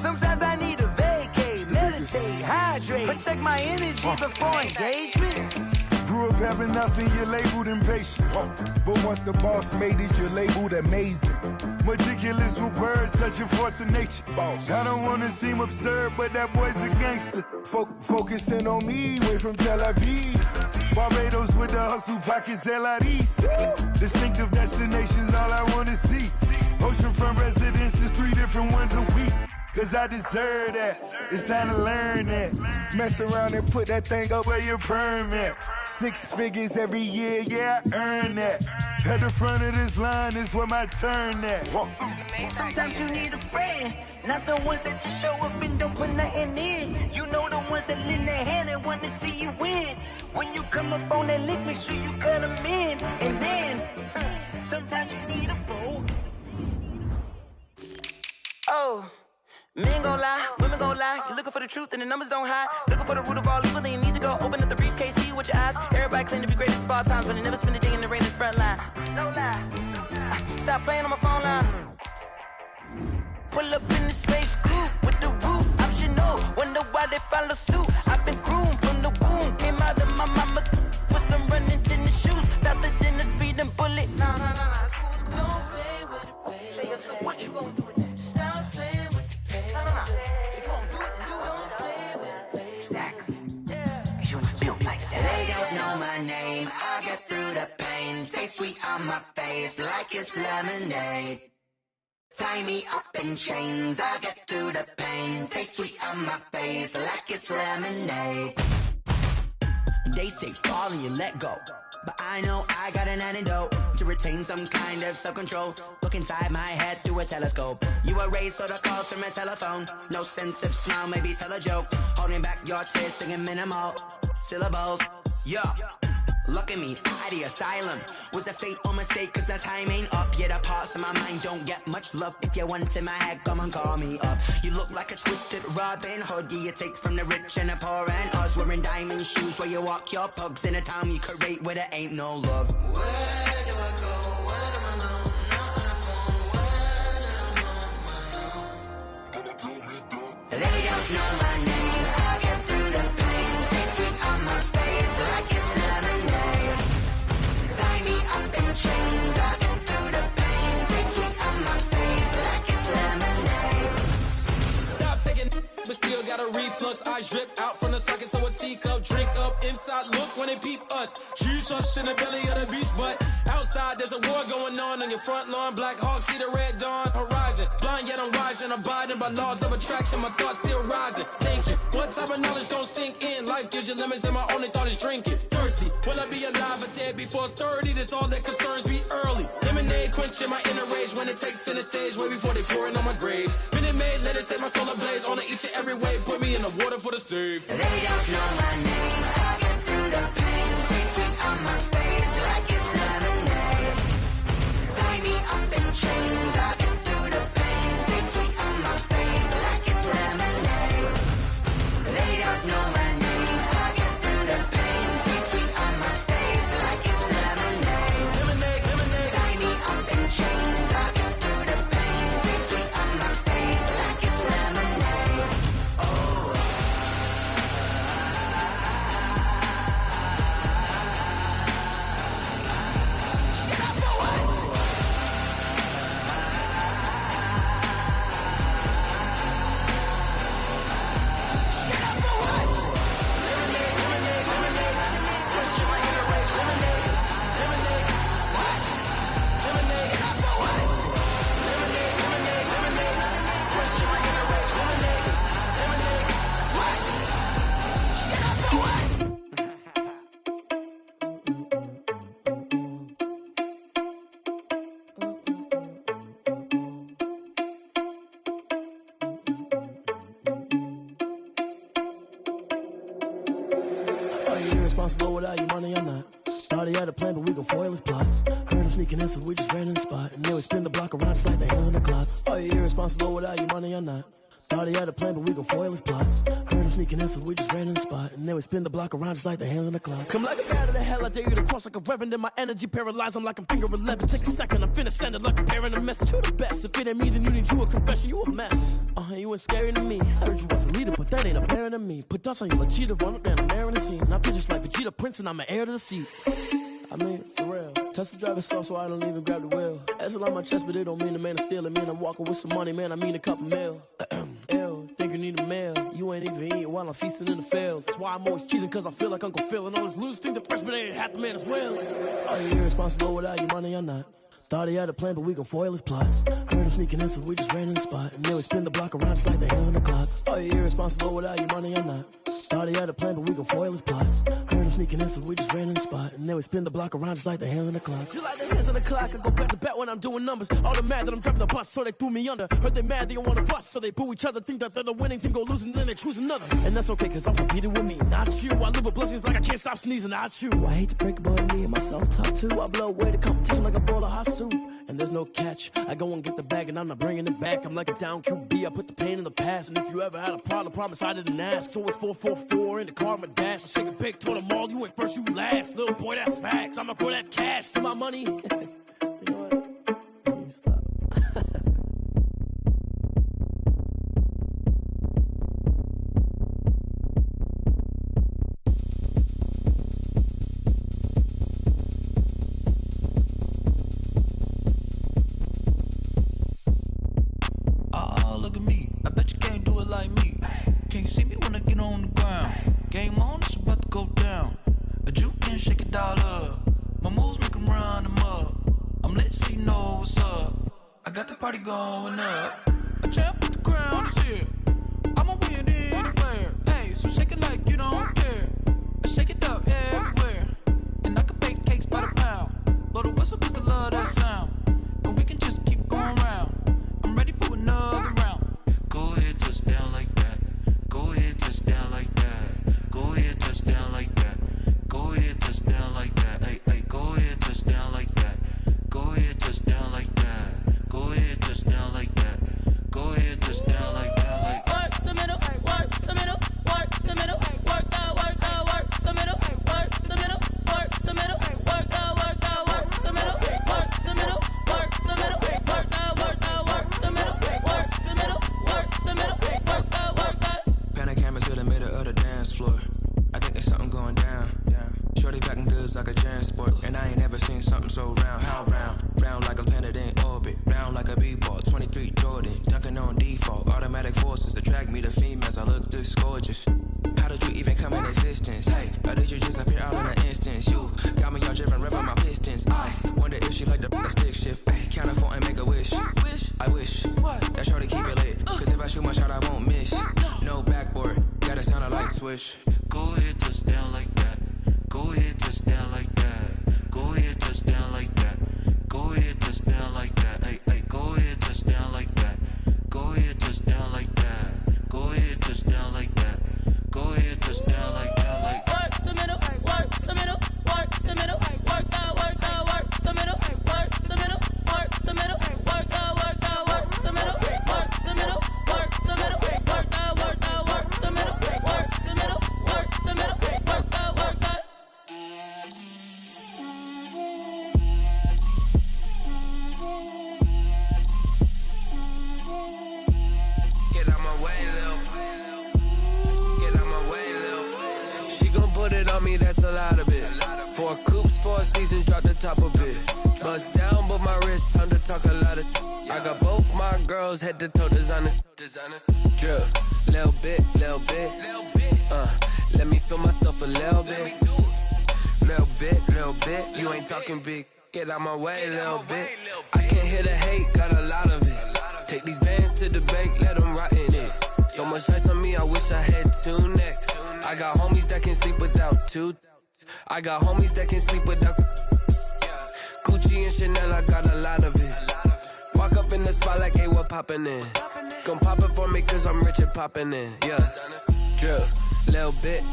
Sometimes I need a vacate, meditate, hydrate, protect my energy before engagement. Grew up having nothing, you're labeled impatient. But once the boss made it, you're labeled amazing. Meticulous with words, such a force of nature. I don't wanna seem absurd, but that boy's a gangster. Focusing on me, way from Tel Aviv. Barbados with the hustle pockets, LIDs. Distinctive destinations, all I wanna see. Oceanfront residences, 3 different ones a week. Cause I deserve that, it's time to learn that. Mess around and put that thing up where your permit. 6 figures every year, yeah, I earn that. At the front of this line is where my turn at. Sometimes you need a friend, not the ones that just show up and don't put nothing in. You know the ones that lend their hand and want to see you win. When you come up on that lick, make sure you cut them in. And then, sometimes you need a foe. Oh. Men gon' lie, women gon' lie. You're looking for the truth and the numbers don't hide. Looking for the root of all evil, then you need to go open up the briefcase, see with your eyes. Everybody claim to be greatest of all times, but they never spend a day in the rain in the front line. No lie. Stop playing on my phone line. Pull up in the space coupe with the roof optional. Wonder why they follow suit. I've been groomed from the womb. Came out of my mama with some running tennis shoes. Faster than the speeding bullet. Nah, it's cool, it's cool. Don't play with it, baby. Say so what you gon' do with that? Stop playing with it. If you gon' do it, then don't play with it, baby. Exactly. Yeah. You built like that. They don't know my name. I get through the pain. Taste sweet on my face like it's lemonade. Tie me up in chains. I get through the pain. Taste sweet on my face like it's lemonade. They say fall and you let go, but I know I got an antidote to retain some kind of self-control. Look inside my head through a telescope. You erase all the calls from a telephone. No sense of smile, maybe tell a joke. Holding back your tears, singing minimal syllables. Yeah, Look at me, out of the asylum. Was a fate or mistake, cause the time ain't up. Yeah, the parts of my mind don't get much love. If you want in my head, come and call me up. You look like a twisted Robin Hood. Yeah, you take from the rich and the poor and us. Wearing diamond shoes where you walk your pugs in a town you create where there ain't no love. Where do I go? Where do I know? Not on the phone. Where am I on my own? They don't know my name. I get through the pain. Taste it on my face like it's lemonade. Tie me up in chains. I get through the pain. Taste it on my face like it's lemonade. Stop taking, but still got a reflux. Eyes drip out from the socket to a teacup. Drink up inside, look when they peep us. Jesus in the belly of the beast, but outside there's a war going on your front lawn. Black Hawk, see the red dawn horizon. Blind yet I'm rising, abiding by laws of attraction. My thoughts still rising, thinking what type of knowledge don't sink in? Life gives you limits and my only thought is drinking. Thirsty, will I be alive or dead before 30? That's all that concerns me early. Lemonade quenching my inner rage when it takes center stage way before they pour it on my grave. Minute Maid, let it set my soul ablaze on each and every way. Put me in the water for the save. They don't know my name. I get through the pain. Taste it on my face like it's lemonade. Tie me up in chains. I get through the pain. Taste it on my face like it's lemonade. They don't know my name. I get through the pain. Taste it on my face like it's lemonade. Lemonade, lemonade. Tie me up in chains. I get through the pain. Taste it on my face like it's lemonade. Are you irresponsible without your money or not? Thought he had a plan, but we gon' foil his plot. Heard him sneaking in, so we just ran in the spot. And then we spin the block around just like the hands on the clock. Are you irresponsible without your money or not? Thought he had a plan, but we gon' foil his plot. Heard him sneaking in, so we just ran in the spot. And then we spin the block around just like the hands on the clock. Come like a bat of the hell, I dare you to cross like a reverend. In my energy paralyzed, I'm like I'm finger 11. Take a second, I'm finna send it like a parent a message. You the best, if it ain't me, then you need you a confession. You a mess, you ain't scary to me. Heard you was a leader, but that ain't apparent to me. Put dust on you like cheetah, run up down the air in the scene. I feel just like Vegeta Prince and I'm an heir to the seat. I mean, for real. Touch the driver's soft so I don't even grab the wheel. That's on my chest, but it don't mean the man is stealing. Man, I'm walking with some money, man, I mean a couple mil. Ew, think you need a meal. You ain't even eating while I'm feasting in the field. That's why I'm always cheesing, cause I feel like Uncle Phil. And all this loose think the freshman ain't half the man as well. Are you irresponsible without your money or not? Thought he had a plan, but we gon' foil his plot. Heard him sneaking in, so we just ran in the spot. And then we spin the block around just like the hands on the clock. Are you irresponsible without your money or not? Thought he had a plan, but we gon' foil his plot. Heard him sneaking in, so we just ran in the spot. And then we spin the block around just like the hands on the clock. Just like the hands on the clock, I go back to back when I'm doing numbers. All the mad that I'm driving the bus, so they threw me under. Heard they mad, they don't wanna bust, so they boo each other. Think that they're the winning team, go losing, then they choose another. And that's okay, cause I'm competing with me, not you. I live with blessings like I can't stop sneezing, not you. I hate to break it, but me and myself top two. I blow away the competition like a bowl of hot soup. And there's no catch. I go and get the bag and I'm not bringing it back. I'm like a down QB, I put the pain in the past. And if you ever had a problem, promise I didn't ask. So it's 444 in the car, my dash. I shake a big, told them all, you went first, you last. Little boy, that's facts. I'ma throw that cash to my money. You know what? Let me stop. Look at me, I bet you can't do it like me. Can't see me when I get on the ground. Game on, it's about to go down. A juke can shake it all up. My moves make them run them up. I'm lit so you know what's up. I got the party going up. A champ with the crown is here. I'ma win anywhere. Hey, so shake it like you don't care. I shake it up everywhere. And I can bake cakes by the pound. Blow the whistle cause I love that sound. And we can just keep going round. I'm ready for another round. Go ahead, touch down like that. Go ahead, touch down like that. Go ahead, touch down like that. Go ahead, touch down like that. Shorty packing goods like a transport. And I ain't ever seen something so round. How round? Round like a planet in orbit. Round like a b-ball. 23 Jordan. Dunking on default. Automatic forces attract me to females. I look this gorgeous. How did you even come in existence? Hey, or did you just appear out in an instance? You got me all driven, revving my pistons. I wonder if she like the stick shift. Hey, count it for and make a wish. I wish that shorty keep it lit. Cause if I shoot my shot, I won't miss. No backboard, gotta sound a light switch. Go ahead, touch down like that. Go ahead, touch down like that. Go ahead, touch down like that. Go ahead, touch down like that. Hey, hey, go ahead, touch down like that. Go ahead, touch down like that. Go ahead, touch down like that. Go ahead, touch down like that. Like work the middle, work the middle, work the middle, work the middle, work the middle, work the middle, work the middle, work the middle, work the middle, work the middle, work the middle, work the middle, work the middle, work the. Get out my way, Lil. Get out my way, Lil. She gon' put it on me, that's a lot of it. 4 coops, 4 seasons, drop the top a bit. Bust down, but my wrist, time to talk a lot of. I got both my girls head to toe designer. Drip, little bit, little bit. Let me feel myself a little bit. Little bit. You ain't talking big. Get out my way, little bit. I can't hear the hate, got a lot of it. Take these bands to the bank, let them rot in it. So much ice on me, I wish I had 2 necks. I got homies that can sleep without 2. I got homies that can sleep without Gucci and Chanel, I got a lot of it. Walk up in the spot like, hey, what poppin' in? Gon' pop it for me cause I'm rich and poppin' in, yeah. Drip, little bit.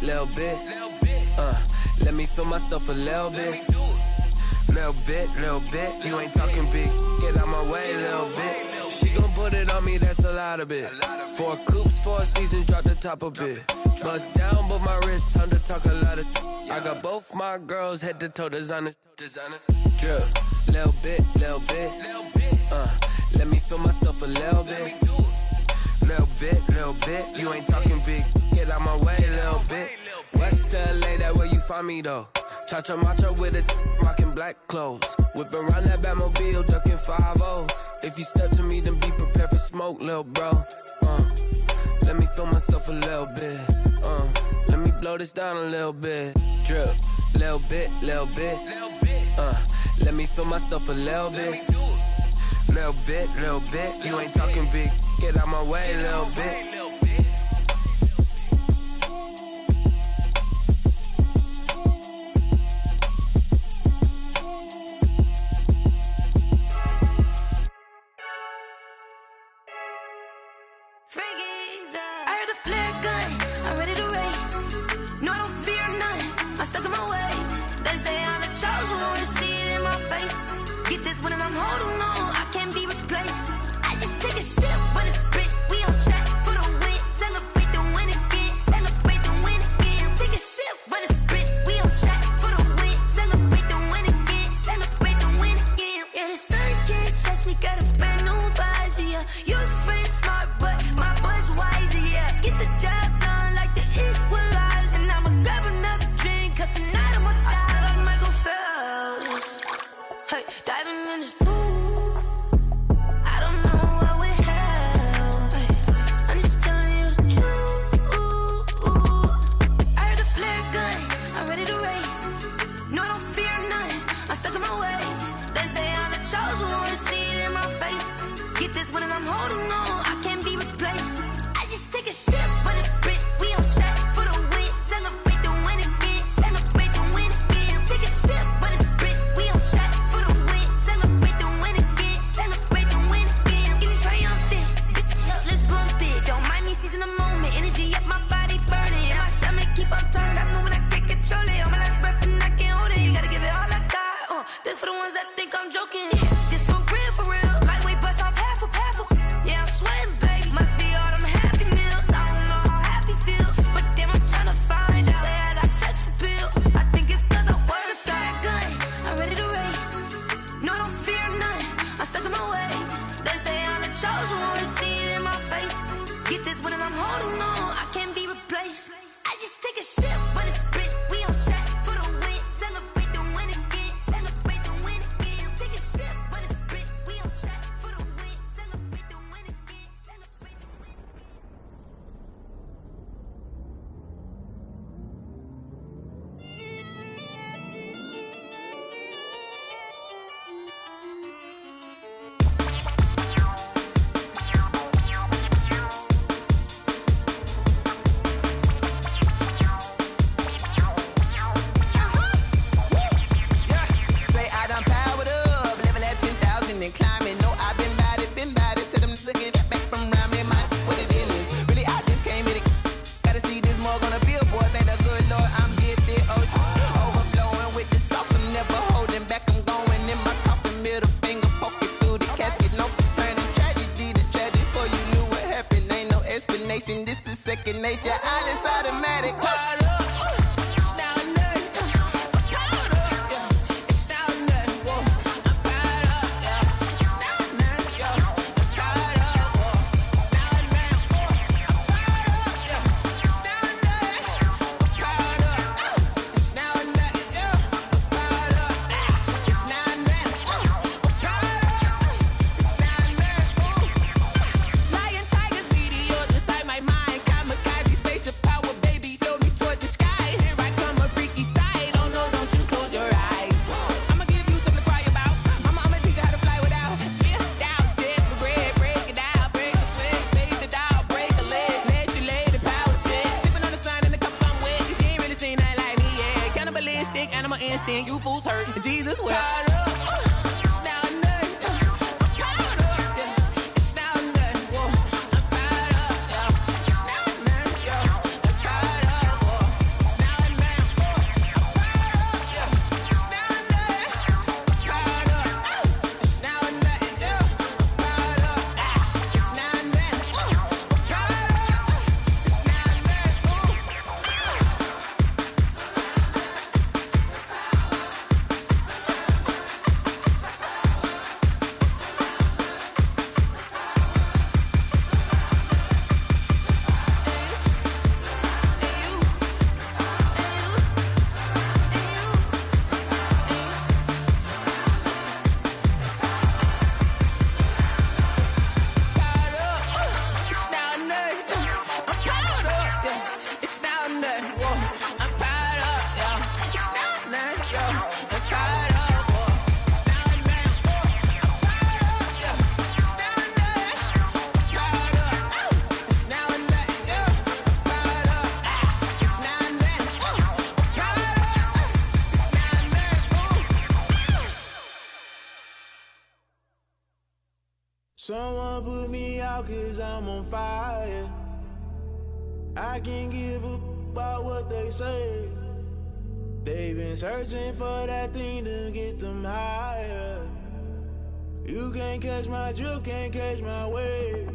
Let me feel myself a little bit. Little bit. You ain't talking big. Get out my way, little bit. She gon' put it on me, that's a lot of it. 4 coops, 4 seasons, drop the top a bit. Bust down, but my wrist, time to talk a lot of. I got both my girls head to toe designer. Drip, little bit. Let me feel myself a little bit. Little bit. You ain't talking big. Get out my way, little bit. West LA, that where you find me though. Cha-cha macha with it, rockin' black clothes. Whippin' around that Batmobile, duckin' 5-0. If you step to me, then be prepared for smoke, lil' bro. Let me feel myself a little bit. Let me blow this down a little bit. Drip, little bit. Let me feel myself a little bit. Little bit. You ain't talking big. Get out my way, little bit. Holding on, I can't be replaced. I just take a sip when it's spit. We on track for the win. Celebrate the win again. Celebrate the win again. Take a sip when it's spit. We on track for the win. Celebrate the win again. Celebrate the win again. Yeah, the sun can't touch me. Got a brand new visor. Yeah, your friend smart, but my boy's wiser. Yeah, get the job done like the equalizer. And I'ma grab another drink, cause tonight I'ma die like Michael Phelps. Hey, diving in this pool. I don't know what would help. Hey, I'm just telling you the truth. I heard the flare gun, I'm ready to race. No, I don't fear none, I'm stuck in my ways. They say I'm the chosen one, to see it in my face. Get this one and I'm holding on, I can't be replaced. I just take a sip, but it's spit. We on track for the win. Celebrate the win again. Celebrate the win again. Take a sip, but it's spit. We on track. Celebrate the win again, celebrate the win again. Get it triumphant, let's bump it. Don't mind me seizing the moment. Energy up my body burning. And my stomach keep on turning. Stop moving, I can't control it. On my last breath and I can't hold it. You gotta give it all I got. This for the ones that think I'm joking. This for real. Lightweight bust off half a. Yeah, I'm sweating, baby. Must be all them happy meals. I don't know how happy feels, but damn, I'm trying to find out. Say I got sex appeal. I think it's cause I wear a fat gun. I'm ready to race. No, I don't fear none, I'm stuck in my ways. They say I'm the chosen one, to see it in my face. Get this one and I'm holding on, I can't be replaced. I just take a sip, but it's spit. We on track for the win. second nature. All is automatic. You fools hurt. Jesus will. Someone put me out 'cause I'm on fire. I can't give up about what they say. They've been searching for that thing to get them higher. You can't catch my drift, can't catch my wave.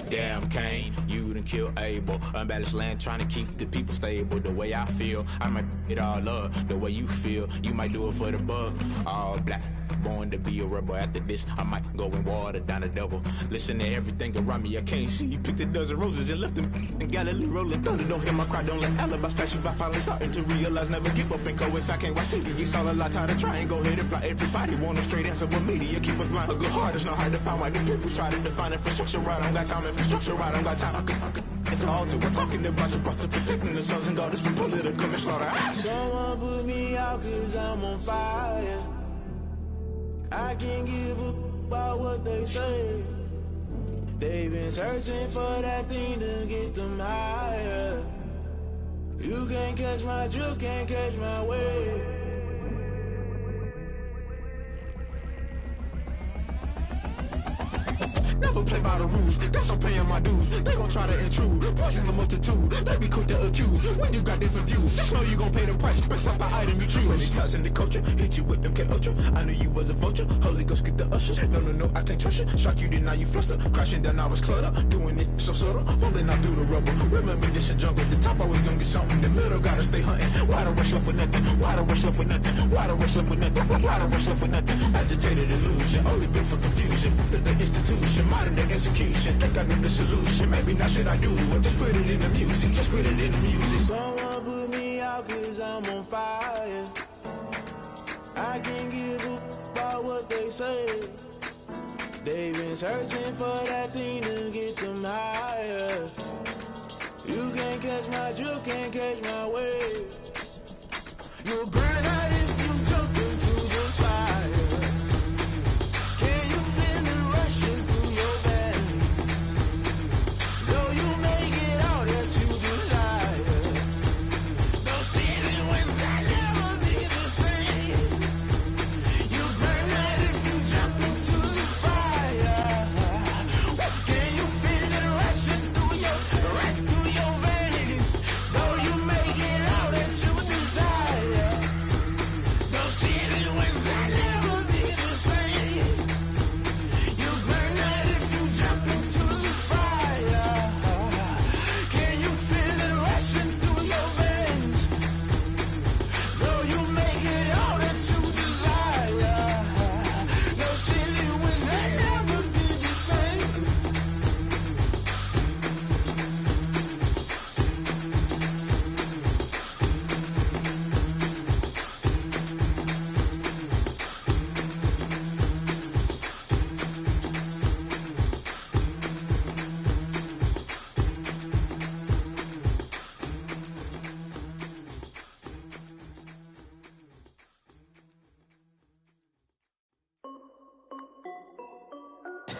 Damn, Kane, you done killed Abel. Unbalanced land, trying to keep the people stable. The way I feel, I might it all up. The way you feel, you might do it for the buck. All black, born to be a rebel. After this, I might go and water down the devil. Listen to everything around me, I can't see. You picked a dozen roses and left them in Galilee rolling thunder. Don't hear my cry, don't let alibis pass you by. Finally starting to realize, never give up and coast. I can't watch TV, it's all a lot. Tired of trying, go ahead and fly. Everybody want a straight answer, but media keep us blind. A good heart is not hard to find. Why the people try to define infrastructure right? I don't got time, infrastructure right, I don't got time. I could into altar. We're talking about you, brought to protecting the sons and daughters from political and slaughter. Someone put me out 'cause I'm on fire. I can't give up about what they say. They've been searching for that thing to get them higher. You can't catch my drift, can't catch my wave. Never play by the rules, guess I'm paying my dues. They gon' try to intrude, poison the multitude. They be quick to accuse, when you got different views. Just know you gon' pay the price, based off the item you choose. Many times in the culture, hit you with MK Ultra. I knew you was a vulture, Holy Ghost get the ushers. No, I can't trust you. Shock you, then now you fluster. Crashing down, I was cluttered. Doing this so subtle, falling out through the rubble. Remember this in jungle, the top I was gonna get something. The middle gotta stay hunting. Why the rush left for nothing? Why the rush left for nothing? Why the rush left for nothing? Why the rush left for nothing? Agitated illusion, only built for confusion. The institution, modern day execution. Think I know the solution. Maybe not should I do it? Just put it in the music. Just put it in the music. Someone put me out 'cause I'm on fire. I can't give up about what they say. They've been searching for that thing to get them higher. You can't catch my drift, can't catch my wave. You'll burn out if you jump into the fire. Can you feel it rushing through your veins? Though you make it all that you desire. No ceiling when that never be the same. You burn out if you jump into the fire. Can you feel it rushing through your veins? Though you make it all that you desire.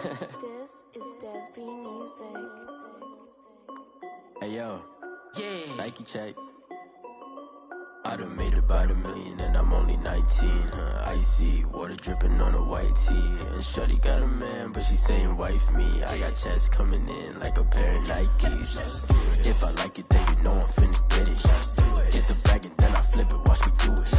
This is Dev B Music. Hey yo, Nike check. I done made about $1 million and I'm only 19. Icy water dripping on a white tee. And shorty got a man, but she saying wife me. I got checks coming in like a pair of Nikes. If I like it, then you know I'm finna get it. Hit the bag and then I flip it, watch me do it.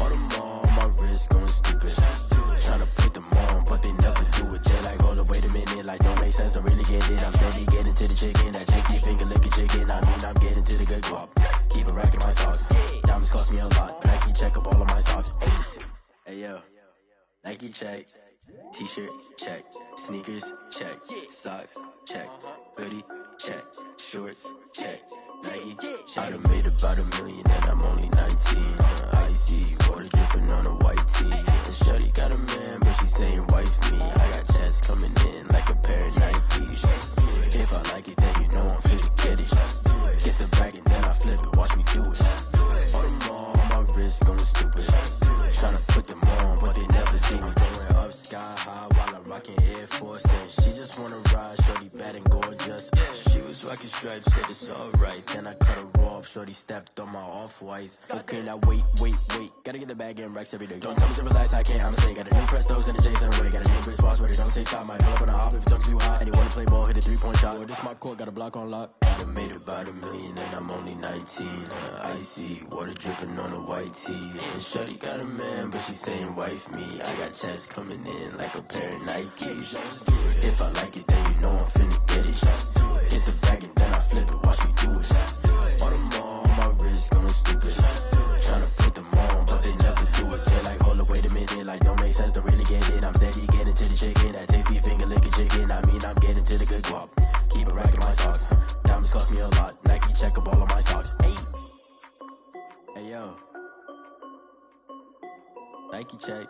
All them on my wrist going stupid. Tryna put them on, but they never do it. Jay like, hold up, wait a minute, like don't make sense, don't really get it. I'm steady getting to the chicken, that tasty finger licking chicken. I mean, I'm getting to the good guap. Keep it racking my sauce. Diamonds cost me a lot. Nike check up all of my stocks. Hey yo, Nike check. T-shirt check. Sneakers check. Socks check. Hoodie check. Shorts check. Nike check. I done made about $1 million and I'm only 19. Icy water dripping on a white tee. And shorty got a man, but she saying wife me. I got checks coming in like a pair of Nikes. If I like it, then you know I'm finna get it. Get the bag and then I flip it, watch me do it. All them on my wrist going stupid. Tryna put them on, but they never do it. Going up sky high while I'm rocking Air Force. And she just wanna ride, shorty bad and gorgeous. She was rocking stripes, said it's alright. Then I cut her off, shorty stepped on my off-whites. Okay, now wait. Gotta get the bag and racks every day. Don't tell me to relax, I can't, I'm a got a new Prestos and a Jason away. Got a new wristwatch where they don't take time. Might pull up on a hop if it's too hot. And he wanna play ball, hit a 3-point shot. Well, this my court, got a block on lock. I done made about $1 million and I'm only 19. Icy water dripping on a white tee. And shorty got a man, but she saying wife me. I got checks coming in like a pair of Nikes. If I like it, then you know I'm finna get it. Hit the bag and then I flip it, watch me do it. All them on my wrist going stupid. Tryna put them on, but they never do it. They're like, hold up, wait a minute, like don't make sense, don't really get it. I'm steady getting to the chicken, that tasty finger licking chicken. I mean, I'm getting to the good guap. Keep it racking my socks. Diamonds cost me a lot. Nike check up all of my stocks. Hey yo, Nike check.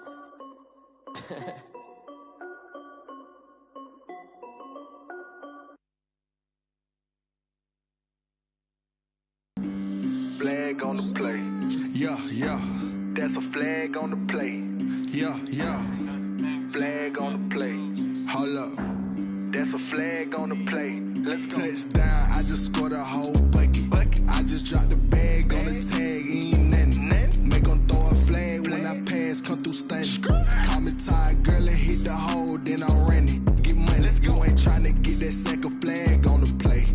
Flag on the play. Yeah. That's a flag on the play. Yeah. Flag on the play. Hold up. That's a flag on the play. Let's go. Touchdown, I just scored a whole bucket. I just dropped the bag on the tag, ain't nothing. Make them throw a flag when I pass, come through stunning. Call me tired, girl, and hit the hole, then I'm running. Get money, you ain't tryna get that second flag on the play.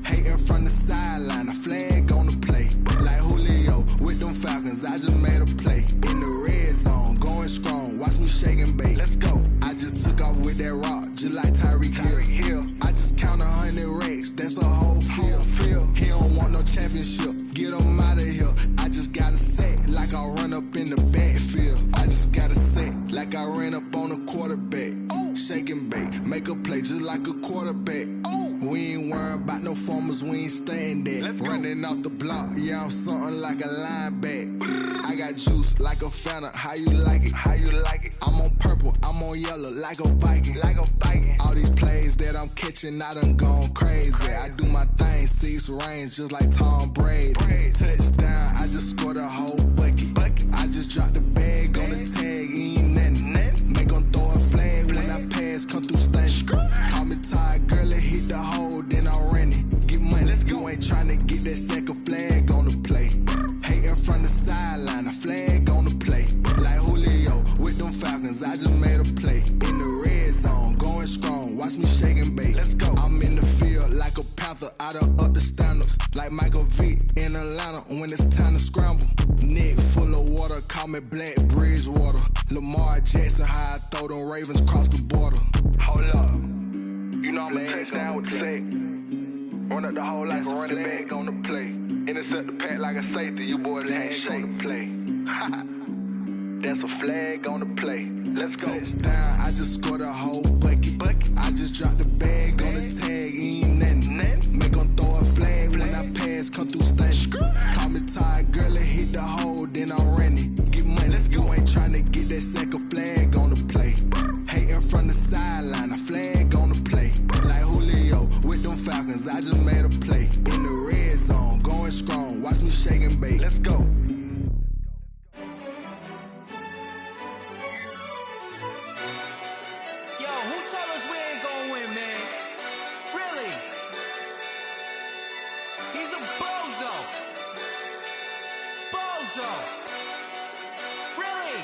Hating from the sideline, a flag on the play. Like Julio with them Falcons, I just made a play. In the red zone, going strong, watch me shake and bake. Let's go. I just took off with that rock, just like Tyreek Hill. I just count 100 racks, that's a whole field. He don't want no championship, get him out of here. I just got a set, like I run up in the backfield. I just got a set, like I ran up on a quarterback. Shake and bake, make a play just like a quarterback. We ain't worrying about no formers, we ain't staying there. Running off the block, yeah, I'm something like a linebacker. I got juice like a Fanta, how you like it? I'm on purple, I'm on yellow, like a Viking. All these plays that I'm catching, I done gone crazy. I do my thing, 6 range, just like Tom Brady. Touchdown, I just scored a whole bucket. I just dropped the bag on the tag, ain't nothing. Make them throw a flag when I pass, come through stunning. Call me tired, girl, and hit the hole, then I'm running. Get money, you ain't tryna get that second flag on the play. Hating from the sideline, a flag on the play. Like Julio with them Falcons, I just made a play. In the red zone, going strong, watch me shake and bake. I'm in the field like a panther, I done up the standards. Like Michael Vick in Atlanta when it's time to scramble. Neck full of water, call me Black Bridgewater. Lamar Jackson, how I throw them Ravens cross the border. Hold up, you know I'm a touchdown with the sack. Run up the hole like a running back on the play. Intercept the pack like a safety, you boys ain't shake the play. That's a flag on the play. Let's go. Touchdown, I just scored a whole bucket. I just dropped the bag on the tag, ain't nothing. Make them throw a flag when I pass, come through stunning. Call me tired, girl, and hit the hole, then I'm running. Get money, you ain't tryna get that second flag on the play. Hating from the sideline, a flag on the play. Like Julio with them Falcons, I just made a play. In the red zone, going strong, watch me shake and bake. Let's go. Yo, who Really?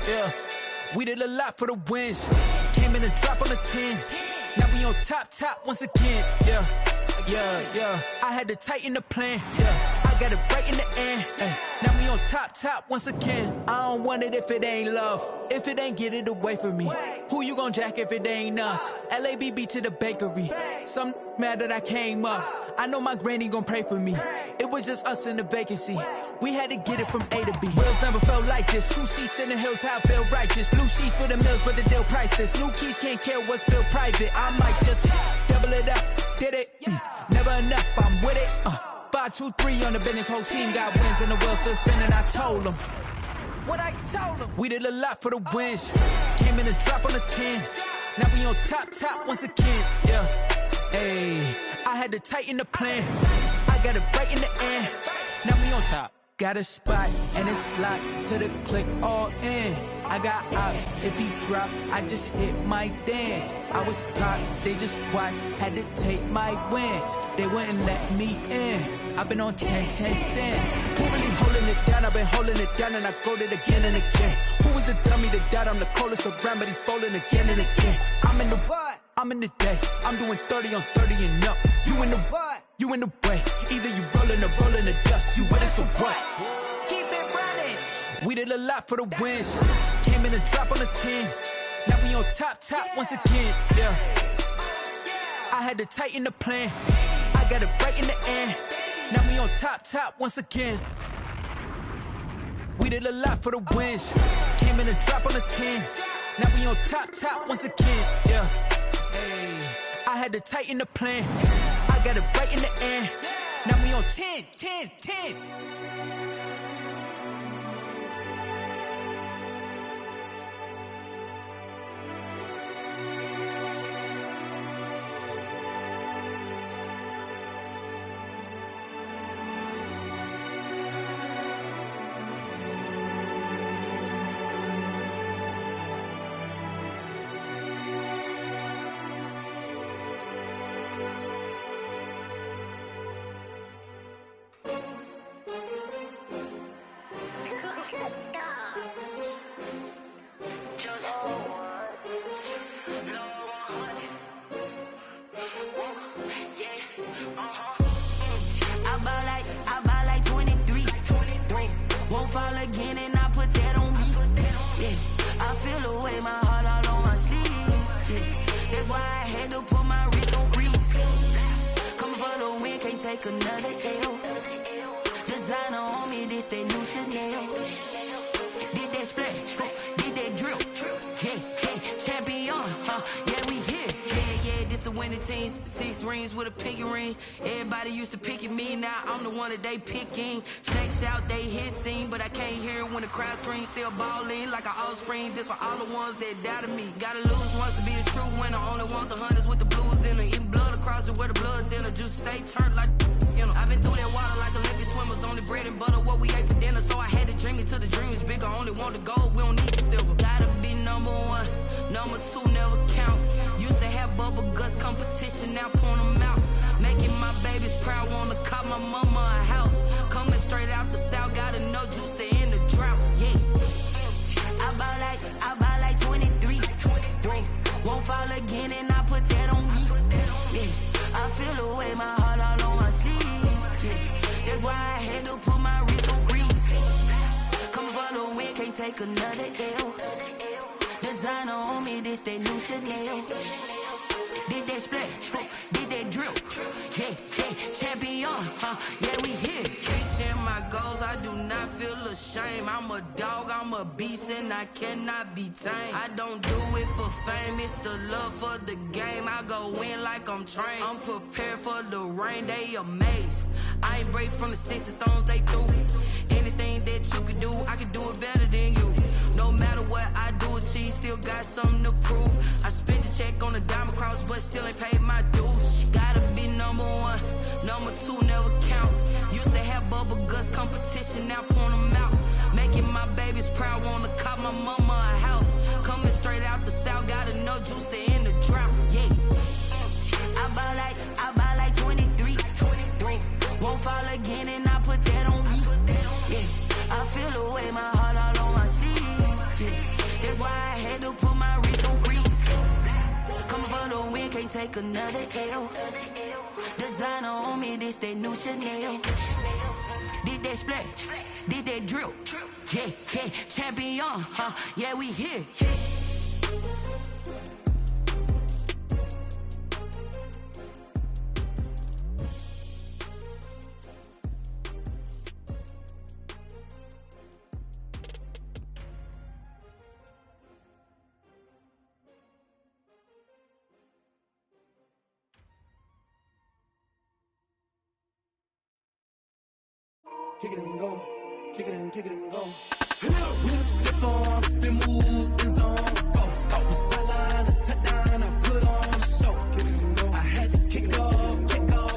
Yeah. We did a lot for the wins. Came in and drop on the 10. Now we on top once again. Yeah. I had to tighten the plan. Yeah. I got it right in the end. Now we on top once again. I don't want it if it ain't love. If it ain't, get it away from me. Who you gon' jack if it ain't us? LABB to the bakery. Some mad that I came up. I know my granny gon' pray for me. It was just us in the vacancy. We had to get it from A to B. Wheels never felt like this. 2 seats in the hills, how I feel righteous. Blue sheets for the mills, but the deal priceless. New keys can't care what's still private. I might just double it up. Did it? Never enough, I'm with it. 5, 2, 3 on the business. Whole team got wins and the wheels still spinning. I told them what I told them. We did a lot for the wins. Came in and drop on the 10. Now we on top once again. Yeah. Hey, I had to tighten the plan. I got it right in the end. Now we on top. Got a spot and it's locked to the click all in. I got ops, if he drop, I just hit my dance. I was pop, they just watched, had to take my wins. They wouldn't let me in. I've been on 10 cents. Who really holding it down? I've been holding it down and I go it again and again. Who is the dummy that doubt? I'm the coldest around, but he folding again and again. I'm in the what? I'm in the day. I'm doing 30 on 30 and up. You in the what? You in the way. Either you rolling or rolling the dust. You with us or what? Keep it running. We did a lot for the wins. Came in and drop on the 10. Now we on top once again. Yeah. I had to tighten the plan. I got it right in the end. Now we on top once again. We did a lot for the wins. Came in and drop on the 10. Now we on top once again. Yeah. Hey, I had to tighten the plan. I got it right in the end. Now we on 10. Another L. Designer on me, this that new Chanel. Did that splash, did that drill. Yeah, champion, yeah, we here. Yeah, this the winning teams. 6 rings with a pinky ring. Everybody used to pick at me, now I'm the one that they picking. Snakes out, they hit scene, but I can't hear it when the crowd screams. Still balling like an offspring. This for all the ones that doubted me. Gotta lose once to be a true winner. Only want the hunters with the blues in it. Eating blood across it where the blood dinner. Juice stay turned like, you know. I've been through that water like Olympic swimmers. Only bread and butter what we ate for dinner. So I had to dream it till the dream is bigger. Only want the gold, we don't need the silver. Gotta be number 1, number 2 never count. Used to have bubble guts competition, now point them out. Making my babies proud, wanna cop my mama a house. Coming straight out the south, gotta know juice to end the drought. Yeah, I buy like 23. Won't fall again and I put that on me. Yeah, I feel the way my heart all on my sleeve. Yeah, that's why I had to put my wrist on freeze. Come for the win, can't take another L. Designer on me, this that new Chanel. Did that splash, did that drill. Yeah, champion, yeah, we here. Reaching my goals, I do not feel ashamed. I'm a dog, I'm a beast, and I cannot be tamed. I don't do it for fame, it's the love for the game. I go in like I'm trained. I'm prepared for the rain, they amazed. I ain't break from the sticks and stones they threw. Anything that you can do, I can do it better than you. No matter what I do, achieve, still got something to prove. I spent the check on the diamond cross, but still ain't paid my dues. Gotta be number 1, number 2 never count. Used to have bubble guts competition, now point them out. Making my babies proud, wanna cop my mama a house. Coming straight out the south, gotta know juice to end the drought. Yeah, I buy like 23. Won't fall again and take another L. Designer on me, this that new Chanel. This that splash, this that drill. Yeah, yeah, champion, yeah, we here. Kick it and go. Kick it and go. With a stiff on, spin move, in zone, scope. From sideline to touchdown, I put on a show. I had to kick off and go.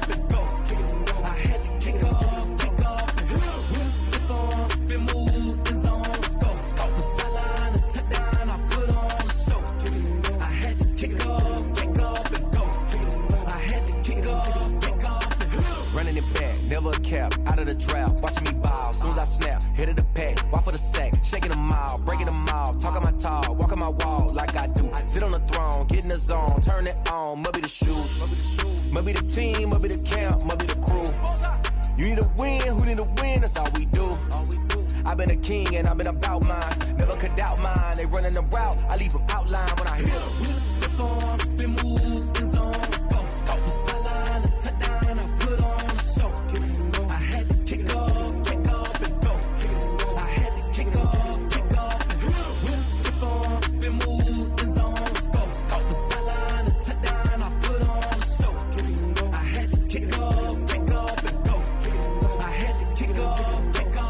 I had to kick off and go. With a stiff on, spin move, in zone, scope. From sideline to touchdown, I put on a show. I had to kick off and go. I had to kick off and go. Running it back, never a cap, out of the draft, watching me ball. Soon as I snap, hit of the pack, walk for the sack, shaking them all, breaking them all, talking my talk, walking my wall like I do. Sit on the throne, get in the zone, turn it on, must be the shoes, must be the team, must be the camp, must be the crew. You need a win, who need a win, that's all we do. I've been a king and I've been about mine, never could doubt mine. They running the route, I leave them outline when I hit them. With a stiff on, spin move, in zone, scope. From sideline to touchdown, I put on a show. I had to kick off and go. I had to kick off and go. With a stiff on, spin move, in zone, scope. From sideline to touchdown, I put on a show. I had to kick off and go. I had to kick off and go.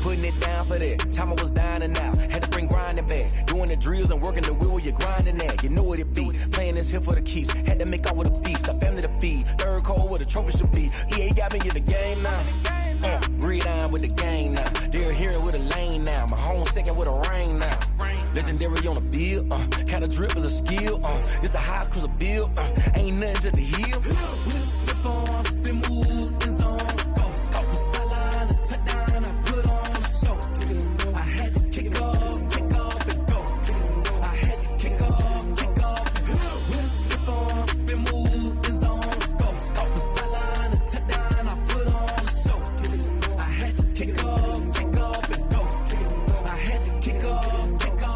Putting it down for that, time I was down and out, had to bring grinding back, doing the drills and working the wheel where you're grinding at, you know what it be, playing this here for the keeps, had to make out with a feast, a family to feed, third cold where the trophy should be, EA got me in the game now, breathe on with the game now, they're hearing with a lane now, my home second with a rain now, legendary on the field, kind of drip is a skill, it's the highest cruiser bill, ain't nothing just the heel. With a stiff on, spin move, in zone, scope. From sideline to touchdown, I put on a show. I had to kick off and go. I had to kick off and go. With a stiff on, spin move, in zone, scope. From sideline to touchdown, I put on a show. I had to kick off and go. I had to kick off and go.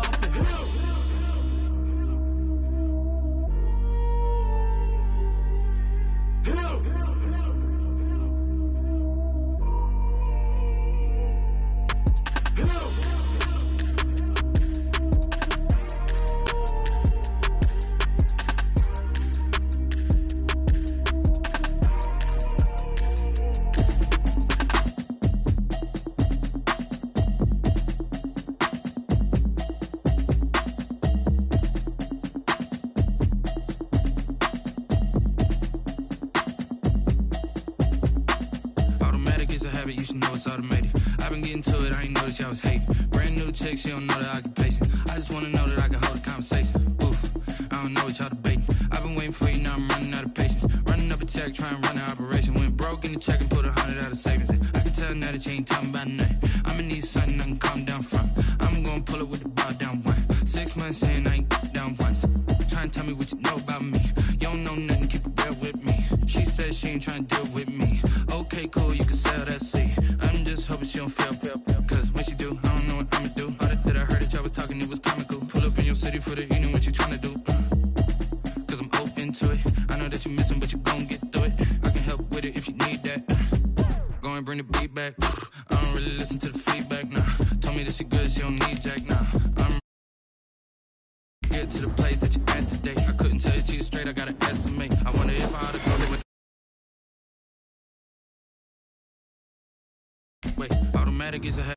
Automatic is a habit, you should know it's automated. I've been getting to it, I ain't noticed y'all was hating. Brand new chick, she don't know the occupation. I just wanna know that I can hold a conversation. Oof, I don't know what y'all debating. I've been waiting for you, now I'm running out of patience. Running up a check, trying to run an operation. Went broke in the check and put 100 out of savings in. I can tell now that you ain't talking about nothing. I'ma need something I can calm down from. I'm gonna pull it with the bar down one. 6 months in, I ain't down once. Trying to tell me what you know about me. You don't know nothing, keep it real with me. She says she ain't trying to deal with me. Okay, cool, you can sell that seat. I'm just hoping she don't feel. Cause when she do, I don't know what I'ma do. All that I heard that y'all was talking, it was comical. Pull up in your city for the evening, what you trying to do? Cause I'm open to it. I know that you're missing, but you gon' get through it. I can help with it if you need that. Go and bring the beat back. I don't really listen to the feedback, nah. Told me that she good, she don't need Jack, nah. I'm get to the place that you at today. I couldn't tell you to you straight, I gotta estimate. I wonder if I ought to go with. Wait, automatic is a